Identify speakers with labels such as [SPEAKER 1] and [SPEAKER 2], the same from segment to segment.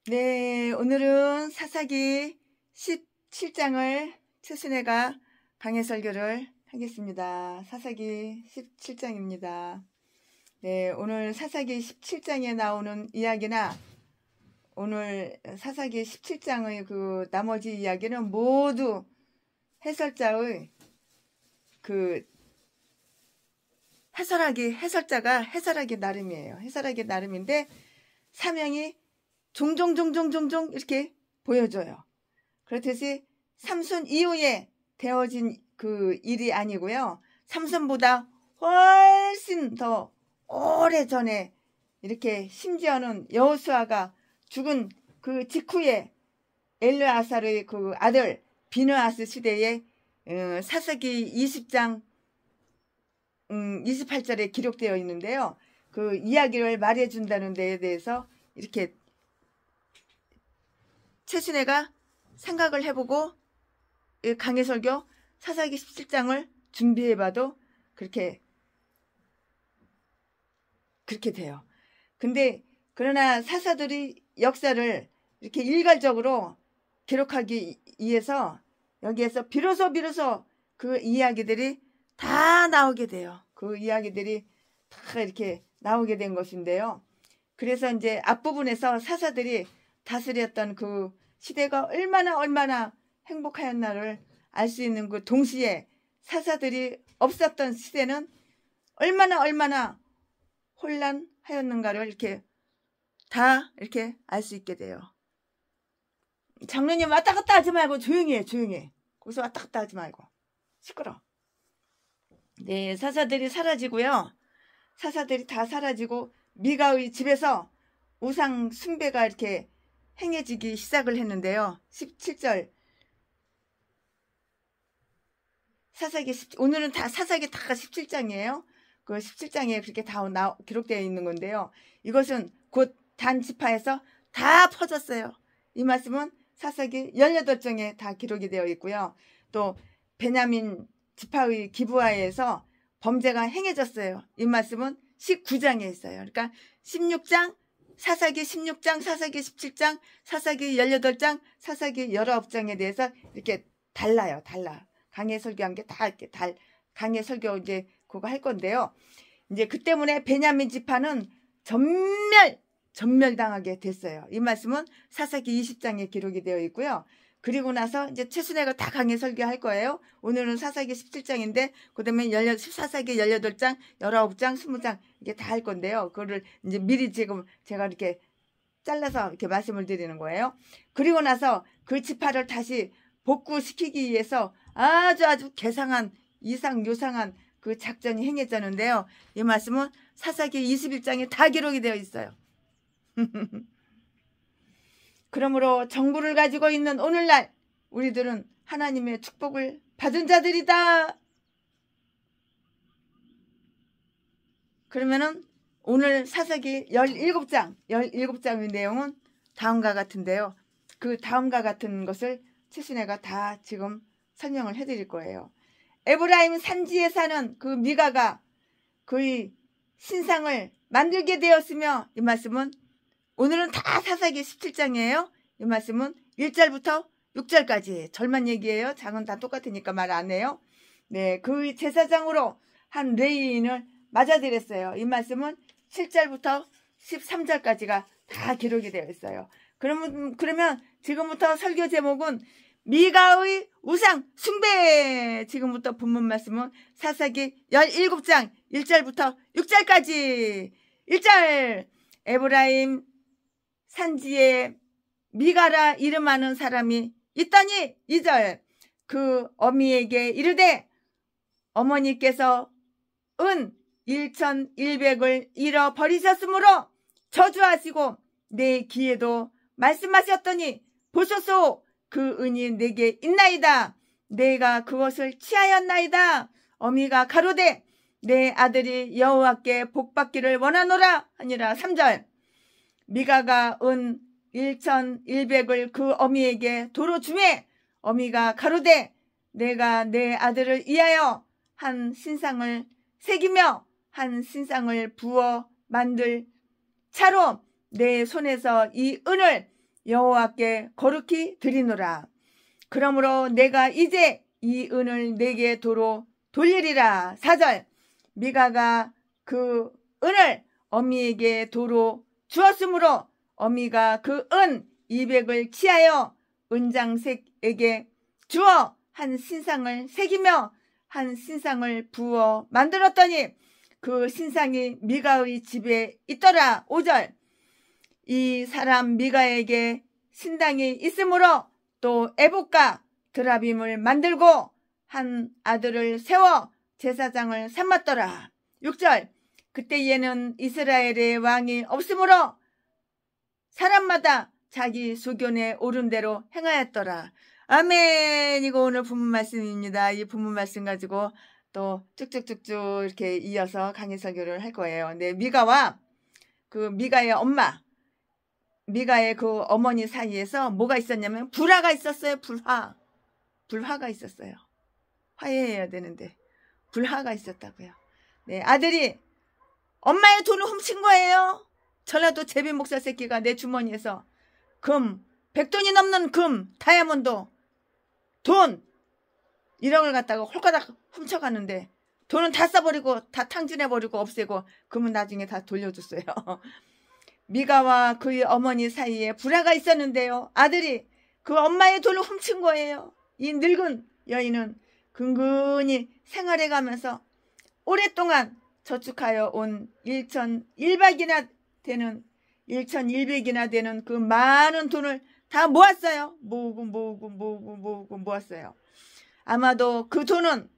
[SPEAKER 1] 네, 오늘은 사사기 17장을 최순애가 강해 설교를 하겠습니다. 사사기 17장입니다. 네, 오늘 사사기 17장에 나오는 이야기나 오늘 사사기 17장의 그 나머지 이야기는 모두 해설자의 해설자가 해설하기 나름이에요. 해설하기 나름인데 사명이 종종 이렇게 보여줘요. 그렇듯이 삼손 이후에 되어진 그 일이 아니고요. 삼손보다 훨씬 더 오래전에 이렇게 심지어는 여호수아가 죽은 그 직후에 엘르아살의 그 아들 비느하스 시대에 사사기 20장 28절에 기록되어 있는데요. 그 이야기를 말해준다는 데에 대해서 이렇게 최순애가 생각을 해보고 강해 설교 사사기 17장을 준비해봐도 그렇게 돼요. 근데 그러나 사사들이 역사를 이렇게 일괄적으로 기록하기 위해서 여기에서 비로소 그 이야기들이 다 나오게 돼요. 그 이야기들이 다 이렇게 나오게 된 것인데요. 그래서 이제 앞부분에서 사사들이 다스렸던 그 시대가 얼마나 행복하였나를 알 수 있는 그 동시에 사사들이 없었던 시대는 얼마나 혼란하였는가를 이렇게 다 이렇게 알 수 있게 돼요. 장로님 왔다 갔다 하지 말고 조용히 해. 거기서 왔다 갔다 하지 말고. 시끄러. 네, 사사들이 사라지고요. 사사들이 다 사라지고 미가의 집에서 우상 숭배가 이렇게 행해지기 시작을 했는데요. 17절 오늘은 다 사사기 다 17장이에요. 그 17장에 그렇게 다 기록되어 있는 건데요. 이것은 곧 단 지파에서 다 퍼졌어요. 이 말씀은 사사기 18장에 다 기록이 되어 있고요. 또 베냐민 지파의 기브아에서 범죄가 행해졌어요. 이 말씀은 19장에 있어요. 그러니까 16장, 사사기 16장, 사사기 17장, 사사기 18장, 사사기 19장에 대해서 이렇게 달라. 강해 설교한 게 다 이렇게 강해 설교 이제 그거 할 건데요. 이제 그 때문에 베냐민 지파는 전멸당하게 됐어요. 이 말씀은 사사기 20장에 기록이 되어 있고요. 그리고 나서 이제 최순애가 다 강해 설교할 거예요. 오늘은 사사기 17장인데 그다음에 사사기 18장, 19장, 20장 이게 다 할 건데요. 그거를 이제 미리 지금 제가 이렇게 잘라서 이렇게 말씀을 드리는 거예요. 그리고 나서 그 지파를 다시 복구시키기 위해서 아주 개상한 요상한 그 작전이 행해졌는데요. 이 말씀은 사사기 21장에 다 기록이 되어 있어요. 그러므로 정부를 가지고 있는 오늘날 우리들은 하나님의 축복을 받은 자들이다. 그러면은 오늘 사사기 17장의 내용은 다음과 같은데요. 그 다음과 같은 것을 최순애가 다 지금 설명을 해드릴 거예요. 에브라임 산지에 사는 그 미가가 그의 신상을 만들게 되었으며 이 말씀은 오늘은 다 사사기 17장이에요. 이 말씀은 1절부터 6절까지 절만 얘기예요. 장은 다 똑같으니까 말 안 해요. 네, 그 제사장으로 한 레위인을 맞아들였어요. 이 말씀은 7절부터 13절까지가 다 기록이 되어 있어요. 그러면 지금부터 설교 제목은 미가의 우상 숭배. 지금부터 본문 말씀은 사사기 17장 1절부터 6절까지. 1절 에브라임 산지에 미가라 이름하는 사람이 있더니 2절 그 어미에게 이르되 어머니께서 은 1100을 잃어버리셨으므로 저주하시고 내 귀에도 말씀하셨더니 보소서 그 은이 내게 있나이다. 내가 그것을 취하였나이다. 어미가 가로되 내 아들이 여호와께 복받기를 원하노라 하니라. 3절 미가가 은 1100을 그 어미에게 도로 주매 어미가 가로되 내가 내 아들을 위하여 한 신상을 새기며 한 신상을 부어 만들 차로 내 손에서 이 은을 여호와께 거룩히 드리노라. 그러므로 내가 이제 이 은을 내게 도로 돌리리라. 4절 미가가 그 은을 어미에게 도로 주었으므로 어미가 그 은 200을 취하여 은장색에게 주어 한 신상을 새기며 한 신상을 부어 만들었더니 그 신상이 미가의 집에 있더라. 5절 이 사람 미가에게 신당이 있으므로 또 에봇과 드라빔을 만들고 한 아들을 세워 제사장을 삼았더라. 6절 그때에는 이스라엘의 왕이 없으므로 사람마다 자기 수견에 오른 대로 행하였더라. 아멘. 이거 오늘 본문 말씀입니다. 이 본문 말씀 가지고 또 쭉쭉쭉쭉 이렇게 이어서 강의 설교를 할 거예요. 네, 미가와 그 미가의 엄마, 미가의 그 어머니 사이에서 뭐가 있었냐면 불화가 있었어요. 불화가 있었어요. 화해해야 되는데 불화가 있었다고요. 네, 아들이 엄마의 돈을 훔친 거예요. 전라도 제비 목사 새끼가 내 주머니에서 금, 100돈이 넘는 금, 다이아몬드, 돈 1억을 갖다가 홀가닥 훔쳐가는데 돈은 다 써버리고 다 탕진해버리고 없애고 금은 나중에 다 돌려줬어요. 미가와 그의 어머니 사이에 불화가 있었는데요. 아들이 그 엄마의 돈을 훔친 거예요. 이 늙은 여인은 근근히 생활해가면서 오랫동안 저축하여 온 1,100이나 되는 그 많은 돈을 다 모았어요. 모으고 모았어요. 아마도 그 돈은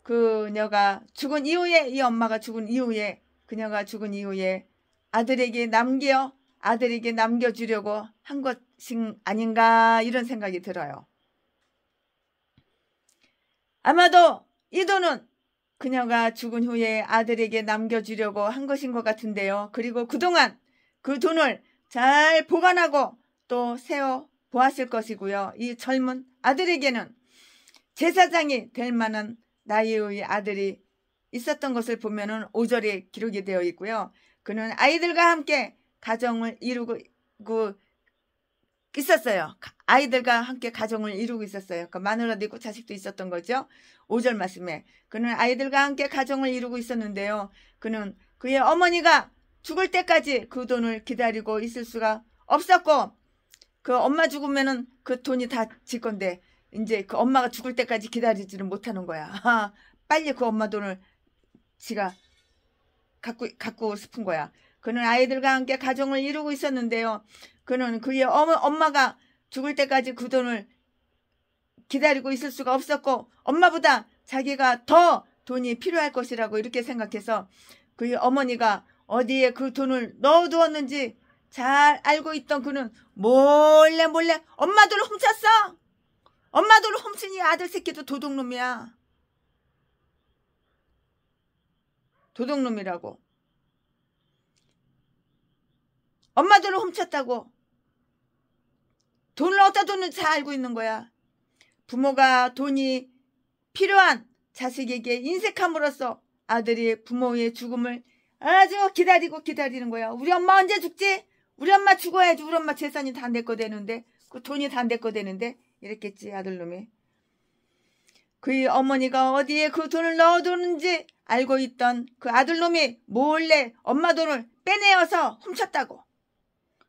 [SPEAKER 1] 그녀가 죽은 이후에, 이 엄마가 죽은 이후에, 그녀가 죽은 이후에 아들에게 남겨주려고 한 것이 아닌가 이런 생각이 들어요. 아마도 이 돈은 그녀가 죽은 후에 아들에게 남겨주려고 한 것인 것 같은데요. 그리고 그동안 그 돈을 잘 보관하고 또 세어 보았을 것이고요. 이 젊은 아들에게는 제사장이 될 만한 나이의 아들이 있었던 것을 보면은 5절에 기록이 되어 있고요. 그는 아이들과 함께 가정을 이루고 있었어요. 아이들과 함께 가정을 이루고 있었어요. 그러니까 마누라도 있고 자식도 있었던 거죠. 5절 말씀에 그는 아이들과 함께 가정을 이루고 있었는데요. 그는 그의 어머니가 죽을 때까지 그 돈을 기다리고 있을 수가 없었고 그 엄마 죽으면은 그 돈이 다 질 건데 이제 그 엄마가 죽을 때까지 기다리지를 못하는 거야. 빨리 그 엄마 돈을 지가 갖고 싶은 거야. 그는 아이들과 함께 가정을 이루고 있었는데요. 그는 그의 엄마가 죽을 때까지 그 돈을 기다리고 있을 수가 없었고 엄마보다 자기가 더 돈이 필요할 것이라고 이렇게 생각해서 그의 어머니가 어디에 그 돈을 넣어두었는지 잘 알고 있던 그는 몰래 엄마 돈을 훔쳤어. 엄마 돈을 훔치니 아들 새끼도 도둑놈이야. 도둑놈이라고. 엄마 돈을 훔쳤다고. 돈을 어디다 뒀는지 잘 알고 있는 거야. 부모가 돈이 필요한 자식에게 인색함으로써 아들이 부모의 죽음을 아주 기다리는 거야. 우리 엄마 언제 죽지? 우리 엄마 죽어야지. 우리 엄마 재산이 다 내 거 되는데 그 돈이 다 내 거 되는데 이랬겠지 아들놈이. 그의 어머니가 어디에 그 돈을 넣어두는지 알고 있던 그 아들놈이 몰래 엄마 돈을 빼내어서 훔쳤다고.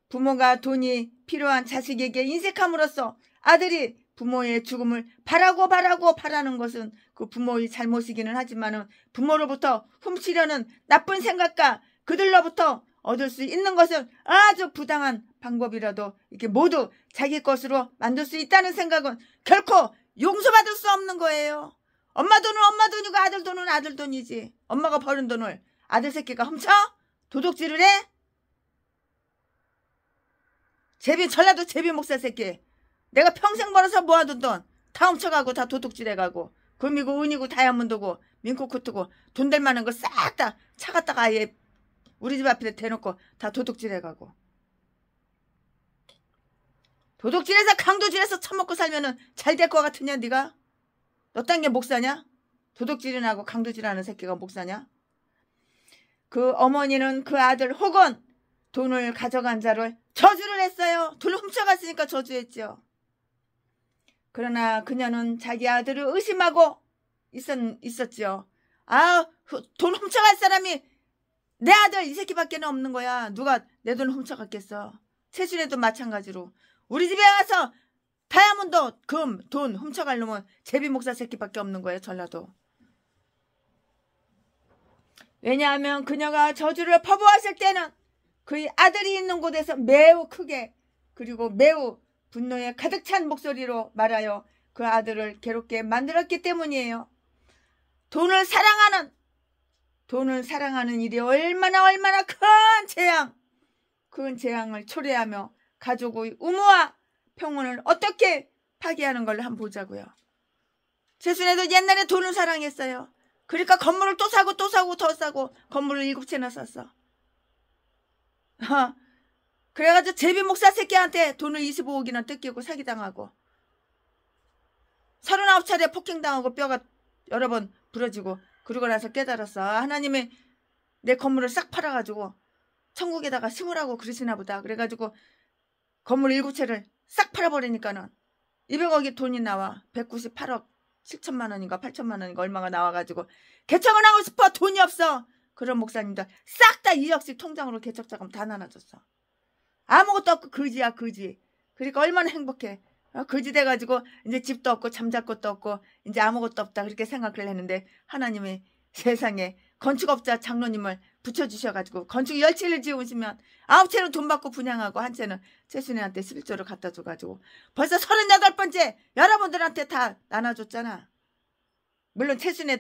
[SPEAKER 1] 부모가 돈이 필요한 자식에게 인색함으로써 아들이 부모의 죽음을 바라는 것은 그 부모의 잘못이기는 하지만 부모로부터 훔치려는 나쁜 생각과 그들로부터 얻을 수 있는 것은 아주 부당한 방법이라도 이렇게 모두 자기 것으로 만들 수 있다는 생각은 결코 용서받을 수 없는 거예요. 엄마 돈은 엄마 돈이고 아들 돈은 아들 돈이지. 엄마가 버는 돈을 아들 새끼가 훔쳐? 도둑질을 해? 전라도 제비 목사 새끼. 내가 평생 벌어서 모아둔 돈 다 훔쳐가고 다 도둑질해가고 금이고 은이고 다이아몬드고 민코코트고 돈 될 만한 거 싹 다 차 갖다가 아예 우리 집 앞에 대놓고 다 도둑질해가고 도둑질해서 강도질해서 처먹고 살면은 잘 될 것 같으냐 네가? 너 딴 게 목사냐? 도둑질이나 하고 강도질하는 새끼가 목사냐? 그 어머니는 그 아들 혹은 돈을 가져간 자를 저주를 했어요. 돈을 훔쳐갔으니까 저주했죠. 그러나 그녀는 자기 아들을 의심하고 있었지요. 돈 훔쳐갈 사람이 내 아들 이 새끼밖에 없는 거야. 누가 내 돈을 훔쳐갔겠어. 최순애도 마찬가지로 우리 집에 와서 다이아몬드, 금, 돈 훔쳐갈 놈은 제비 목사 새끼밖에 없는 거예요. 전라도. 왜냐하면 그녀가 저주를 퍼부었을 때는 그의 아들이 있는 곳에서 매우 크게 그리고 매우 분노에 가득 찬 목소리로 말하여 그 아들을 괴롭게 만들었기 때문이에요. 돈을 사랑하는 일이 얼마나 큰 재앙을 초래하며 가족의 의무와 평온을 어떻게 파괴하는 걸 한번 보자고요. 최순애도 옛날에 돈을 사랑했어요. 그러니까 건물을 또 사고 더 사고 건물을 7채나 샀어. 그래가지고 제비 목사 새끼한테 돈을 25억이나 뜯기고 사기당하고 39차례 폭행당하고 뼈가 여러 번 부러지고 그러고 나서 깨달았어. 하나님이 내 건물을 싹 팔아가지고 천국에다가 심으라고 그러시나 보다. 그래가지고 건물 7채를 싹 팔아버리니까는 200억이 돈이 나와. 198억 7천만 원인가 8천만 원인가 얼마가 나와가지고 개척을 하고 싶어. 돈이 없어. 그런 목사님들 싹 다 2억씩 통장으로 개척자금 다 나눠줬어. 아무것도 없고 거지야 거지. 그러니까 얼마나 행복해. 거지 돼가지고 이제 집도 없고 잠잘 곳도 없고 이제 아무것도 없다 그렇게 생각을 했는데 하나님이 세상에 건축업자 장로님을 붙여주셔가지고 건축 10채를 지으시면 9채는 돈 받고 분양하고 한 채는 최순애한테 11조를 갖다 줘가지고 벌써 38번째 여러분들한테 다 나눠줬잖아. 물론 최순애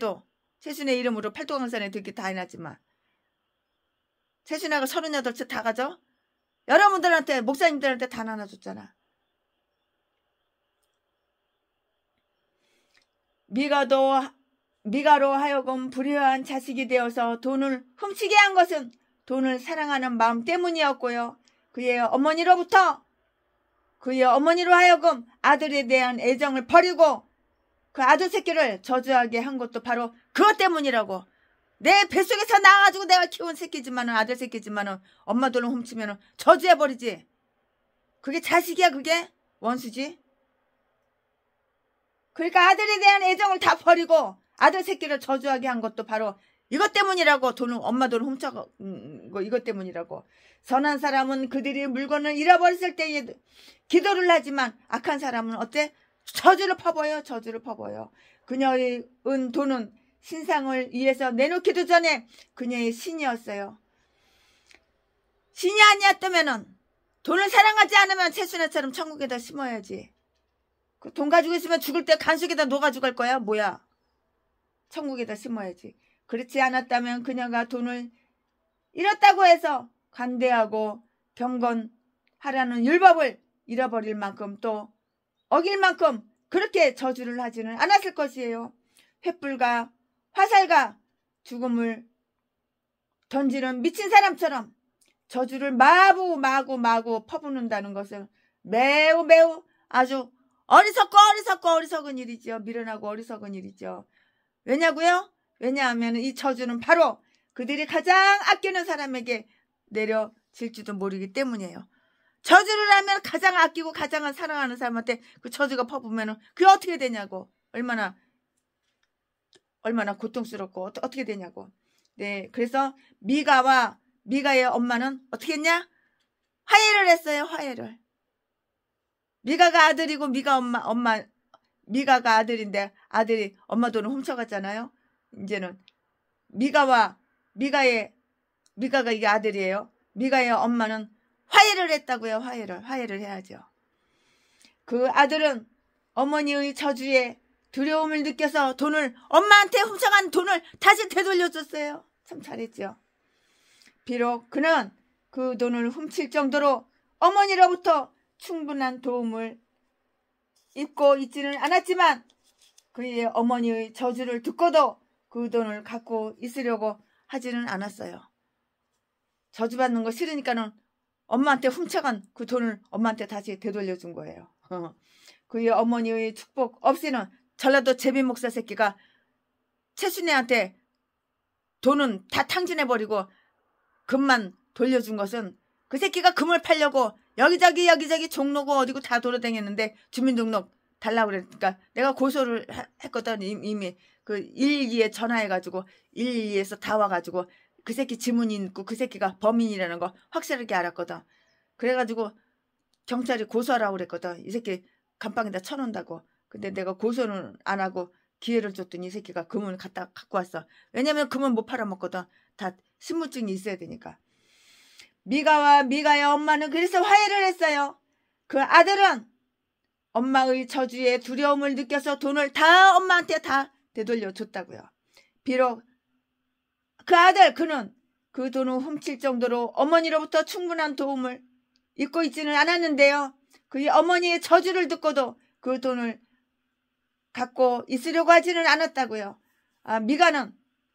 [SPEAKER 1] 이름으로 팔도강산에 듣기 다 해놨지만 최순애가 38채 다 가져? 여러분들한테 목사님들한테 다 나눠줬잖아. 미가로 하여금 불효한 자식이 되어서 돈을 훔치게 한 것은 돈을 사랑하는 마음 때문이었고요. 그의 어머니로 하여금 아들에 대한 애정을 버리고 그 아들 새끼를 저주하게 한 것도 바로 그것 때문이라고. 내 뱃속에서 나와가지고 내가 키운 새끼지만은 아들 새끼지만은 엄마 돈을 훔치면은 저주해버리지. 그게 자식이야. 그게 원수지. 그러니까 아들에 대한 애정을 다 버리고 아들 새끼를 저주하게 한 것도 바로 이것 때문이라고. 엄마 돈을 훔쳐간 거 이것 때문이라고. 선한 사람은 그들이 물건을 잃어버렸을 때에 기도를 하지만 악한 사람은 어때? 저주를 퍼부어요. 그녀의 은 돈은 신상을 위해서 내놓기도 전에 그녀의 신이었어요. 신이 아니었다면은 돈을 사랑하지 않으면 최순애처럼 천국에다 심어야지. 그 돈 가지고 있으면 죽을 때 간속에다 녹아 죽을 거야. 뭐야. 천국에다 심어야지. 그렇지 않았다면 그녀가 돈을 잃었다고 해서 관대하고 경건하라는 율법을 잃어버릴 만큼 또 어길 만큼 그렇게 저주를 하지는 않았을 것이에요. 횃불과 화살과 죽음을 던지는 미친 사람처럼 저주를 마구 퍼붓는다는 것은 매우 아주 어리석은 일이죠. 미련하고 어리석은 일이죠. 왜냐고요? 왜냐하면 이 저주는 바로 그들이 가장 아끼는 사람에게 내려질지도 모르기 때문이에요. 저주를 하면 가장 아끼고 가장 사랑하는 사람한테 그 저주가 퍼부면 그게 어떻게 되냐고. 얼마나 고통스럽고 어떻게 되냐고. 네, 그래서 미가의 엄마는 어떻게 했냐? 화해를 했어요. 화해를. 미가가 아들이고 미가가 아들인데 아들이 엄마 돈을 훔쳐갔잖아요. 이제는 미가가 이게 아들이에요. 미가의 엄마는 화해를 했다고요. 화해를 해야죠. 그 아들은 어머니의 저주에 두려움을 느껴서 엄마한테 훔쳐간 돈을 다시 되돌려줬어요. 참 잘했죠. 비록 그는 그 돈을 훔칠 정도로 어머니로부터 충분한 도움을 입고 있지는 않았지만 그의 어머니의 저주를 듣고도 그 돈을 갖고 있으려고 하지는 않았어요. 저주받는 거 싫으니까는 엄마한테 훔쳐간 그 돈을 엄마한테 다시 되돌려준 거예요. 그의 어머니의 축복 없이는 전라도 제비 목사 새끼가 최순애한테 돈은 다 탕진해버리고 금만 돌려준 것은 그 새끼가 금을 팔려고 여기저기 종로고 어디고 다 돌아다녔는데 주민등록 달라고 그러니까 내가 고소를 했거든. 이미 그 112에 전화해가지고 112에서 다 와가지고 그 새끼 지문이 있고 그 새끼가 범인이라는 거 확실하게 알았거든. 그래가지고 경찰이 고소하라고 그랬거든. 이 새끼 감방에다 쳐놓는다고. 근데 내가 고소는 안 하고 기회를 줬더니 이 새끼가 금을 갖고 왔어. 왜냐면 금은 못 팔아먹거든. 다 신분증이 있어야 되니까. 미가와 미가의 엄마는 그래서 화해를 했어요. 그 아들은 엄마의 저주에 두려움을 느껴서 돈을 다 엄마한테 다 되돌려 줬다고요. 비록 그 아들 그는 그 돈을 훔칠 정도로 어머니로부터 충분한 도움을 잊고 있지는 않았는데요. 그의 어머니의 저주를 듣고도 그 돈을 갖고 있으려고 하지는 않았다고요.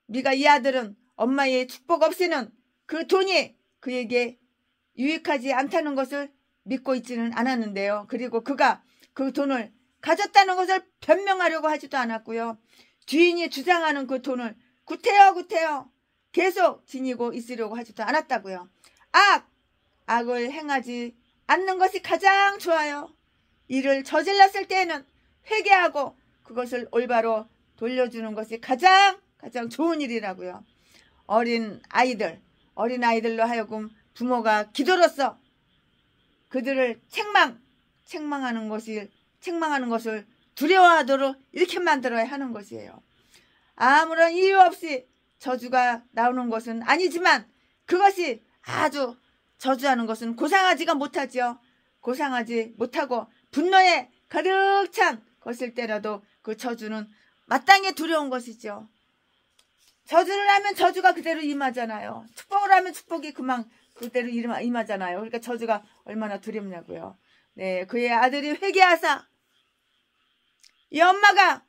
[SPEAKER 1] 미가 이 아들은 엄마의 축복 없이는 그 돈이 그에게 유익하지 않다는 것을 믿고 있지는 않았는데요. 그리고 그가 그 돈을 가졌다는 것을 변명하려고 하지도 않았고요. 주인이 주장하는 그 돈을 구태여 계속 지니고 있으려고 하지도 않았다고요. 악을 행하지 않는 것이 가장 좋아요. 일을 저질렀을 때에는 회개하고 그것을 올바로 돌려주는 것이 가장 좋은 일이라고요. 어린 아이들로 하여금 부모가 기도로서 그들을 책망하는 것을 두려워하도록 이렇게 만들어야 하는 것이에요. 아무런 이유 없이 저주가 나오는 것은 아니지만 그것이 아주 저주하는 것은 고상하지가 못하죠. 고상하지 못하고 분노에 가득 찬 것일 때라도 그 저주는 마땅히 두려운 것이죠. 저주를 하면 저주가 그대로 임하잖아요. 축복을 하면 축복이 그대로 임하잖아요. 그러니까 저주가 얼마나 두렵냐고요. 네, 그의 아들이 회개하사 이 엄마가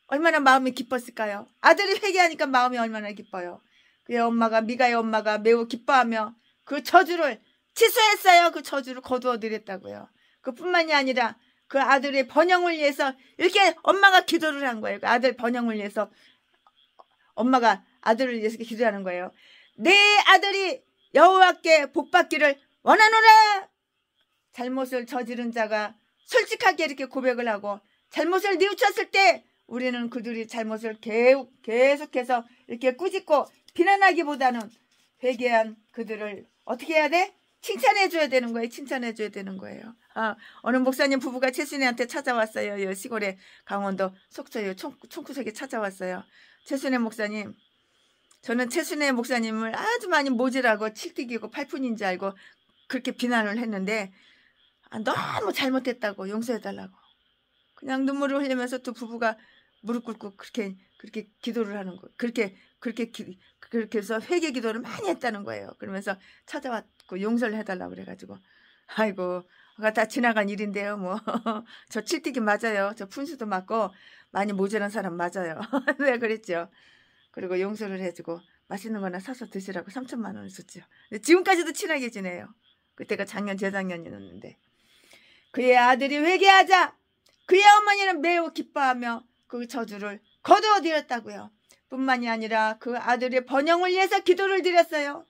[SPEAKER 1] 얼마나 마음이 기뻤을까요? 아들이 회개하니까 마음이 얼마나 기뻐요. 그의 엄마가 미가의 엄마가 매우 기뻐하며 그 저주를 취소했어요. 그 저주를 거두어 드렸다고요. 그뿐만이 아니라 그 아들의 번영을 위해서 이렇게 엄마가 기도를 한 거예요. 그 아들 번영을 위해서 엄마가 아들을 위해서 기도하는 거예요. 내 아들이 여호와께 복받기를 원하노라. 잘못을 저지른 자가 솔직하게 이렇게 고백을 하고 잘못을 뉘우쳤을 때 우리는 그들이 잘못을 계속해서 이렇게 꾸짖고 비난하기보다는 회개한 그들을 어떻게 해야 돼? 칭찬해줘야 되는 거예요. 칭찬해줘야 되는 거예요. 어느 목사님 부부가 최순애한테 찾아왔어요. 시골에 강원도 속초요 총구석에 찾아왔어요. 최순애 목사님, 저는 최순애 목사님을 아주 많이 모질하고 칠뜨기고 팔푼인 줄 알고 그렇게 비난을 했는데 너무 잘못했다고 용서해달라고 그냥 눈물을 흘리면서 또 부부가 무릎 꿇고 그렇게 기도를 하는 거 그렇게 해서 회개 기도를 많이 했다는 거예요. 그러면서 찾아왔고 용서를 해달라고 그래가지고 아이고 다 지나간 일인데요. 뭐 저 칠뜨기 맞아요. 저 푼수도 맞고 많이 모자란 사람 맞아요. 네, 그랬죠. 그리고 용서를 해주고 맛있는 거나 사서 드시라고 3천만 원을 줬죠. 지금까지도 친하게 지내요. 그때가 작년 재작년이었는데 그의 아들이 회개하자 그의 어머니는 매우 기뻐하며 그 저주를 거두어 드렸다고요. 뿐만이 아니라 그 아들의 번영을 위해서 기도를 드렸어요.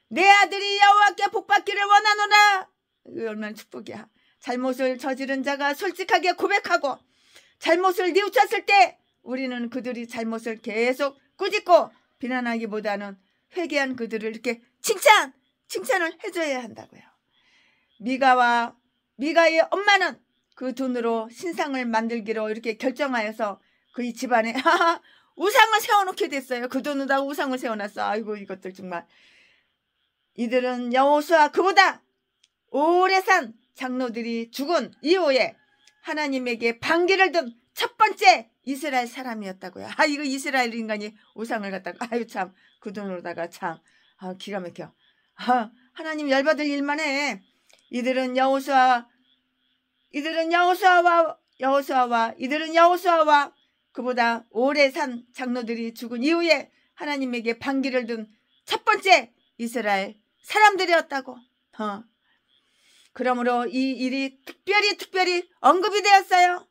[SPEAKER 1] 내 아들이 여호와께 복받기를 원하노라. 이거 얼마나 축복이야. 잘못을 저지른 자가 솔직하게 고백하고 잘못을 뉘우쳤을 때 우리는 그들이 잘못을 계속 꾸짖고 비난하기보다는 회개한 그들을 이렇게 칭찬을 해줘야 한다고요. 미가의 엄마는 그 돈으로 신상을 만들기로 이렇게 결정하여서 그의 집안에 우상을 세워놓게 됐어요. 그 돈으로 우상을 세워놨어. 아이고 이것들 정말. 이들은 여호수아 그보다 오래 산 장로들이 죽은 이후에 하나님에게 반기를 든 첫 번째 이스라엘 사람이었다고요. 이거 이스라엘 인간이 우상을 갖다가 아유 참 그 돈으로다가 참 기가 막혀. 하나님 열받을 일만 해. 이들은 여호수아와 그보다 오래 산 장로들이 죽은 이후에 하나님에게 반기를 든 첫 번째 이스라엘 사람들이었다고. 그러므로 이 일이 특별히 언급이 되었어요.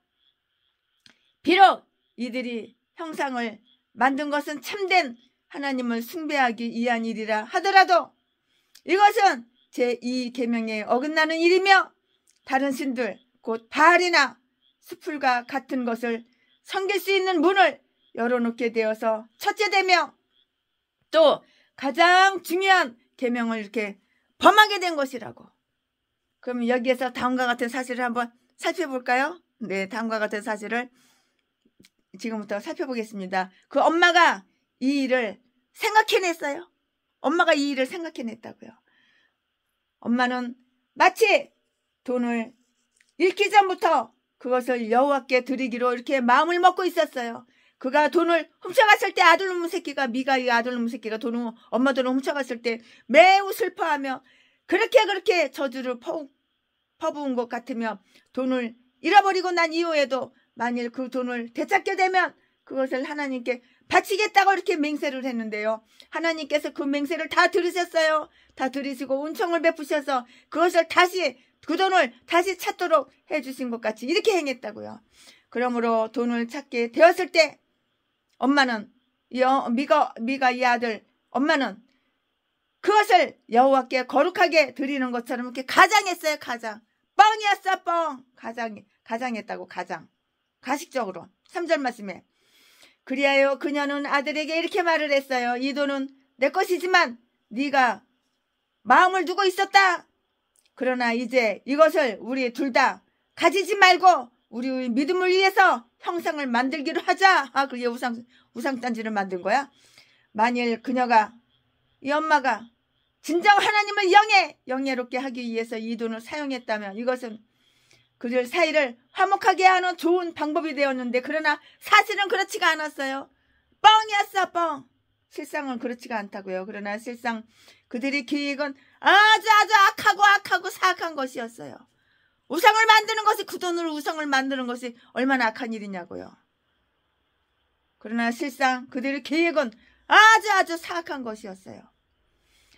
[SPEAKER 1] 비록 이들이 형상을 만든 것은 참된 하나님을 숭배하기 위한 일이라 하더라도 이것은 제2계명에 어긋나는 일이며 다른 신들 곧 바알이나 수풀과 같은 것을 섬길 수 있는 문을 열어놓게 되어서 첫째되며 또 가장 중요한 계명을 이렇게 범하게 된 것이라고. 그럼 여기에서 다음과 같은 사실을 한번 살펴볼까요? 네, 다음과 같은 사실을 지금부터 살펴보겠습니다. 그 엄마가 이 일을 생각해냈어요. 엄마가 이 일을 생각해냈다고요. 엄마는 마치 돈을 잃기 전부터 그것을 여호와께 드리기로 이렇게 마음을 먹고 있었어요. 그가 돈을 훔쳐갔을 때 아들놈 새끼가 미가의 아들놈 새끼가 돈을 엄마 돈을 훔쳐갔을 때 매우 슬퍼하며 그렇게 저주를 퍼부은 것 같으며 돈을 잃어버리고 난 이후에도 만일 그 돈을 되찾게 되면 그것을 하나님께 바치겠다고 이렇게 맹세를 했는데요. 하나님께서 그 맹세를 다 들으셨어요. 다 들으시고 은총을 베푸셔서 그것을 그 돈을 다시 찾도록 해주신 것 같이 이렇게 행했다고요. 그러므로 돈을 찾게 되었을 때 엄마는 미가 이 아들 엄마는 그것을 여호와께 거룩하게 드리는 것처럼 이렇게 가장했어요. 가장. 뻥이었어. 뻥. 가장했다고. 가식적으로. 3절 말씀에 그리하여 그녀는 아들에게 이렇게 말을 했어요. 이 돈은 내 것이지만 네가 마음을 두고 있었다. 그러나 이제 이것을 우리 둘 다 가지지 말고 우리 믿음을 위해서 형상을 만들기로 하자. 그게 우상단지를 만든 거야. 만일 그녀가 이 엄마가 진정 하나님을 영예롭게 하기 위해서 이 돈을 사용했다면 이것은 그들 사이를 화목하게 하는 좋은 방법이 되었는데 그러나 사실은 그렇지가 않았어요. 뻥이었어. 뻥. 실상은 그렇지가 않다고요. 그러나 실상 그들의 계획은 아주 악하고 사악한 것이었어요. 우상을 만드는 것이 그 돈으로 우상을 만드는 것이 얼마나 악한 일이냐고요. 그러나 실상 그들의 계획은 아주 사악한 것이었어요.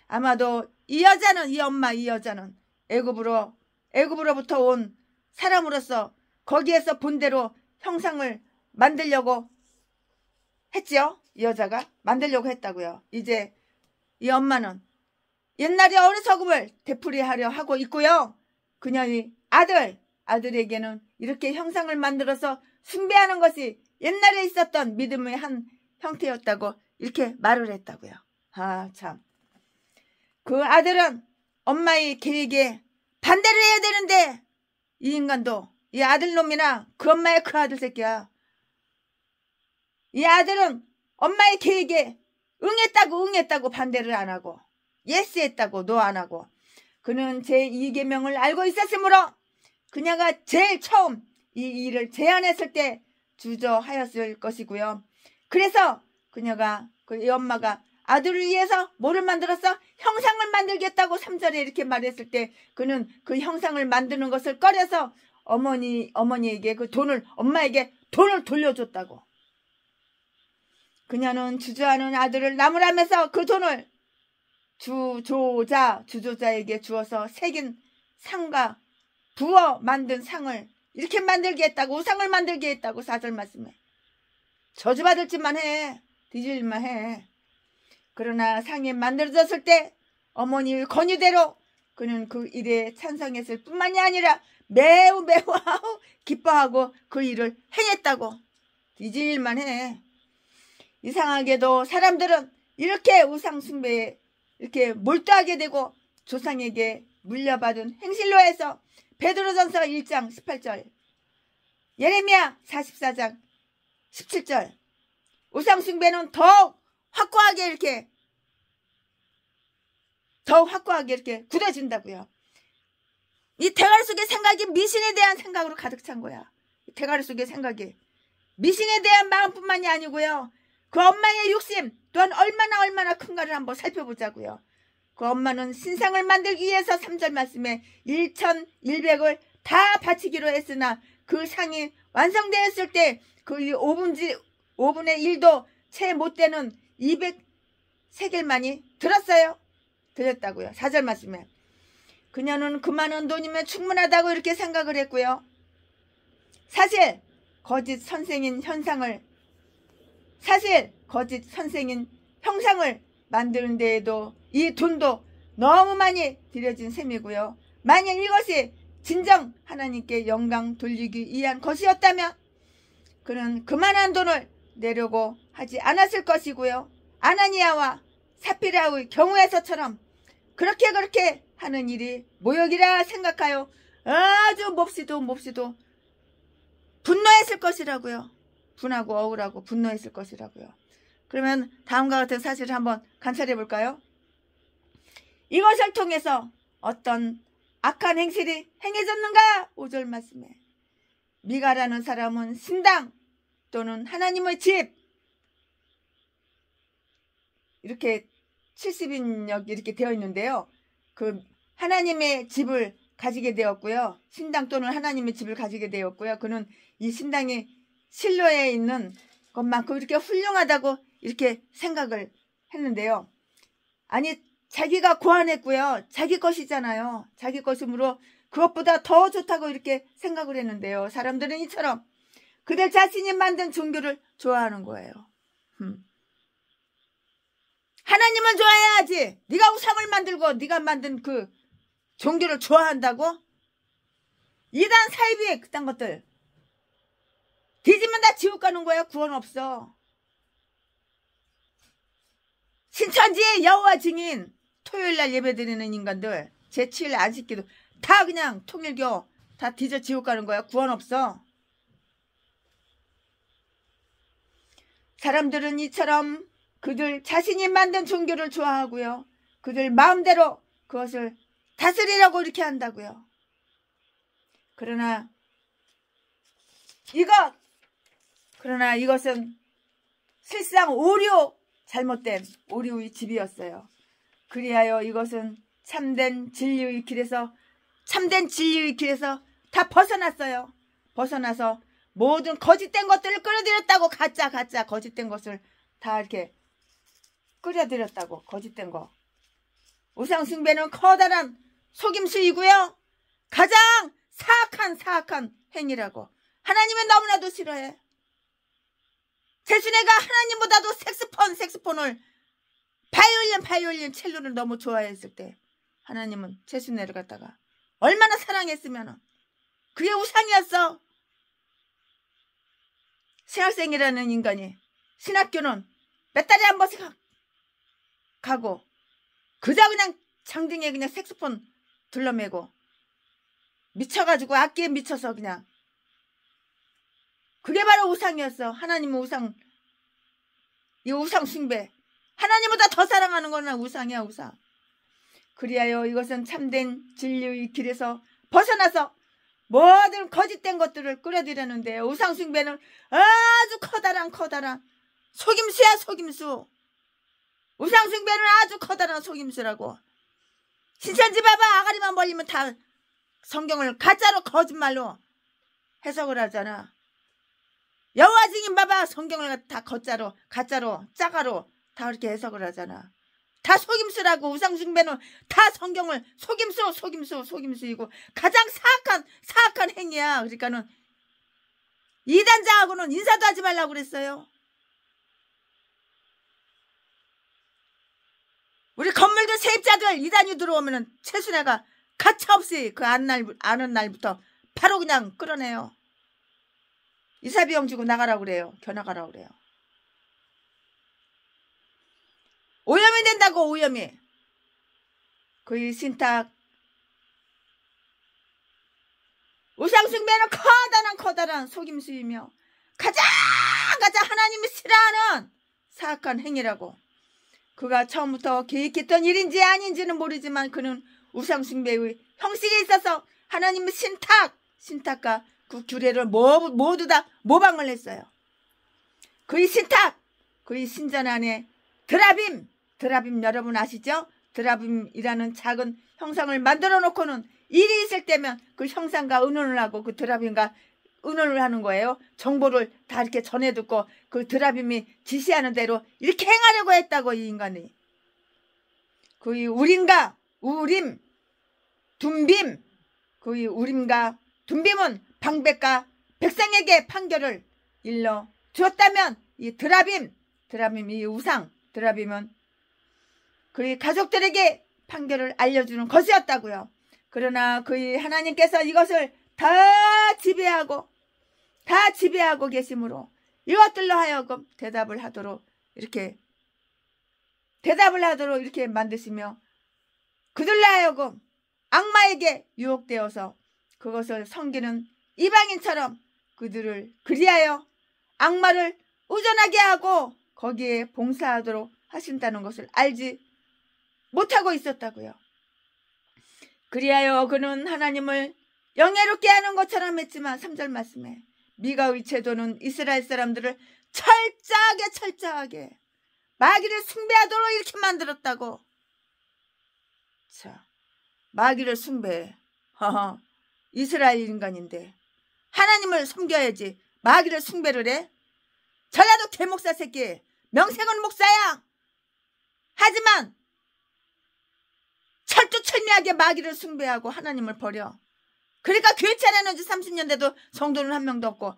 [SPEAKER 1] 아마도 이 여자는 애굽으로부터 온 사람으로서 거기에서 본대로 형상을 만들려고 했지요. 이 여자가 만들려고 했다고요. 이제 이 엄마는 옛날의 어리석음을 되풀이하려 하고 있고요. 그녀의 아들에게는 이렇게 형상을 만들어서 숭배하는 것이 옛날에 있었던 믿음의 한 형태였다고 이렇게 말을 했다고요. 참. 그 아들은 엄마의 계획에 반대를 해야 되는데 이 인간도 이 아들놈이나 그 엄마의 그 아들 새끼야. 이 아들은 엄마의 계획에 응했다고 반대를 안 하고 예스했다고 노 안 하고 그는 제2계명을 알고 있었으므로 그녀가 제일 처음 이 일을 제안했을 때 주저하였을 것이고요. 그래서 그녀가 이 엄마가 아들을 위해서 뭐를 만들었어? 형상을 만들겠다고 3절에 이렇게 말했을 때 그는 그 형상을 만드는 것을 꺼려서 어머니에게 엄마에게 돈을 돌려줬다고. 그녀는 주저하는 아들을 나무라면서 그 돈을 주조자에게 주어서 새긴 상과 부어 만든 상을 이렇게 만들게 했다고 우상을 만들게 했다고 4절 말씀에 저주받을 짓만 해. 뒤질 일만 해. 그러나 상이 만들어졌을 때 어머니의 권유대로 그는 그 일에 찬성했을 뿐만이 아니라 매우 기뻐하고 그 일을 행했다고. 뒤질 일만 해. 이상하게도 사람들은 이렇게 우상 숭배에 이렇게 몰두하게 되고 조상에게 물려받은 행실로 해서 베드로전서 1장 18절 예레미야 44장 17절 우상 숭배는 더욱 확고하게 이렇게 굳어진다고요. 이 대가리 속의 생각이 미신에 대한 생각으로 가득 찬 거야. 대가리 속의 생각이 미신에 대한 마음뿐만이 아니고요. 그 엄마의 욕심 또한 얼마나 큰가를 한번 살펴보자고요. 그 엄마는 신상을 만들기 위해서 3절 말씀에 1,100을 다 바치기로 했으나 그 상이 완성되었을 때 그 5분의 1도 채 못 되는 200세겔만이 들었다고요. 4절 말씀에 그녀는 그 많은 돈이면 충분하다고 이렇게 생각을 했고요. 사실 거짓 선생인 형상을 만드는 데에도 이 돈도 너무 많이 드려진 셈이고요. 만약 이것이 진정 하나님께 영광 돌리기 위한 것이었다면 그는 그만한 돈을 내려고 하지 않았을 것이고요. 아나니아와 삽비라의 경우에서처럼 그렇게 하는 일이 모욕이라 생각하여 아주 몹시도 분노했을 것이라고요. 분하고 억울하고 분노했을 것이라고요. 그러면 다음과 같은 사실을 한번 관찰해 볼까요? 이것을 통해서 어떤 악한 행실이 행해졌는가? 5절 말씀에 미가라는 사람은 신당 또는 하나님의 집 이렇게 70인역 이렇게 되어 있는데요. 그 하나님의 집을 가지게 되었고요. 신당 또는 하나님의 집을 가지게 되었고요. 그는 이 신당이 실로에 있는 것만큼 이렇게 훌륭하다고 이렇게 생각을 했는데요. 아니 자기가 고안했고요. 자기 것이잖아요. 자기 것이므로 그것보다 더 좋다고 이렇게 생각을 했는데요. 사람들은 이처럼 그들 자신이 만든 종교를 좋아하는 거예요. 하나님은 좋아해야지. 네가 우상을 만들고 네가 만든 그 종교를 좋아한다고? 이단 사이비 그딴 것들 뒤지면 다 지옥 가는 거야. 구원 없어. 신천지의 여호와 증인 토요일날 예배드리는 인간들 제7일 안식기도 다 그냥 통일교 다 뒤져 지옥 가는 거야. 구원 없어. 사람들은 이처럼 그들 자신이 만든 종교를 좋아하고요. 그들 마음대로 그것을 다스리려고 이렇게 한다고요. 그러나 이것은 실상 잘못된 오류의 집이었어요. 그리하여 이것은 참된 진리의 길에서 다 벗어났어요. 벗어나서 모든 거짓된 것들을 끌어들였다고. 가짜 거짓된 것을 다 이렇게 끌어들였다고. 거짓된 거. 우상숭배는 커다란 속임수이고요. 가장 사악한 행위라고. 하나님은 너무나도 싫어해. 제수네가 하나님보다도 색스폰을 바이올린 첼로를 너무 좋아했을 때 하나님은 제수네를 갖다가 얼마나 사랑했으면 그게 우상이었어. 신학생이라는 인간이 신학교는 몇 달에 한 번씩 가고 그저 그냥 장등에 그냥 색소폰 둘러매고 미쳐가지고 악기에 미쳐서 그냥 그게 바로 우상이었어. 하나님은 이 우상 숭배. 하나님보다 더 사랑하는 거는 우상이야. 우상. 그리하여 이것은 참된 진리의 길에서 벗어나서 모든 거짓된 것들을 끌어들였는데 우상 숭배는 아주 커다란 속임수야. 속임수. 우상 숭배는 아주 커다란 속임수라고. 신천지 봐봐. 아가리만 벌리면 다 성경을 가짜로 거짓말로 해석을 하잖아. 여호와 증인 봐봐. 성경을 다 가짜로 짜가로 다 이렇게 해석을 하잖아. 다 속임수라고. 우상 숭배는 다 성경을 속임수이고 가장 사악한 행위야. 그러니까는 이단자하고는 인사도 하지 말라고 그랬어요. 우리 건물들 세입자들 이단이 들어오면은 최순애가 가차없이 그 아는 날부터 바로 그냥 끌어내요. 이사비용 주고 나가라고 그래요. 겨나가라고 그래요. 오염이 된다고. 오염이. 그 신탁 우상숭배는 커다란 속임수이며 가장 하나님이 싫어하는 사악한 행위라고. 그가 처음부터 계획했던 일인지 아닌지는 모르지만 그는 우상숭배의 형식에 있어서 하나님의 신탁과 그 규례를 모두 다 모방을 했어요. 그의 신탁, 그의 신전 안에 드라빔 여러분 아시죠? 드라빔이라는 작은 형상을 만들어 놓고는 일이 있을 때면 그 형상과 의논을 하고 그 드라빔과 의논을 하는 거예요. 정보를 다 이렇게 전해 듣고 그 드라빔이 지시하는 대로 이렇게 행하려고 했다고. 이 인간이. 그의 우림, 둠빔. 그의 우림과 둠빔은 방백과 백성에게 판결을 일러 주었다면 이 드라빔 이 우상 드라빔은 그의 가족들에게 판결을 알려주는 것이었다고요. 그러나 그의 하나님께서 이것을 다 지배하고 계심으로 이것들로 하여금 대답을 하도록 이렇게 만드시며 그들로 하여금 악마에게 유혹되어서 그것을 섬기는 이방인처럼 그들을 그리하여 악마를 우전하게 하고 거기에 봉사하도록 하신다는 것을 알지 못하고 있었다고요. 그리하여 그는 하나님을 영예롭게 하는 것처럼 했지만 3절 말씀에 미가의 제도는 이스라엘 사람들을 철저하게 마귀를 숭배하도록 이렇게 만들었다고. 자, 마귀를 숭배해. 이스라엘 인간인데 하나님을 섬겨야지 마귀를 숭배를 해? 전라도 개목사 새끼, 명색은 목사야. 하지만 철두철미하게 마귀를 숭배하고 하나님을 버려. 그러니까 교회 차려놓은 지 30년 돼도 성도는 한 명도 없고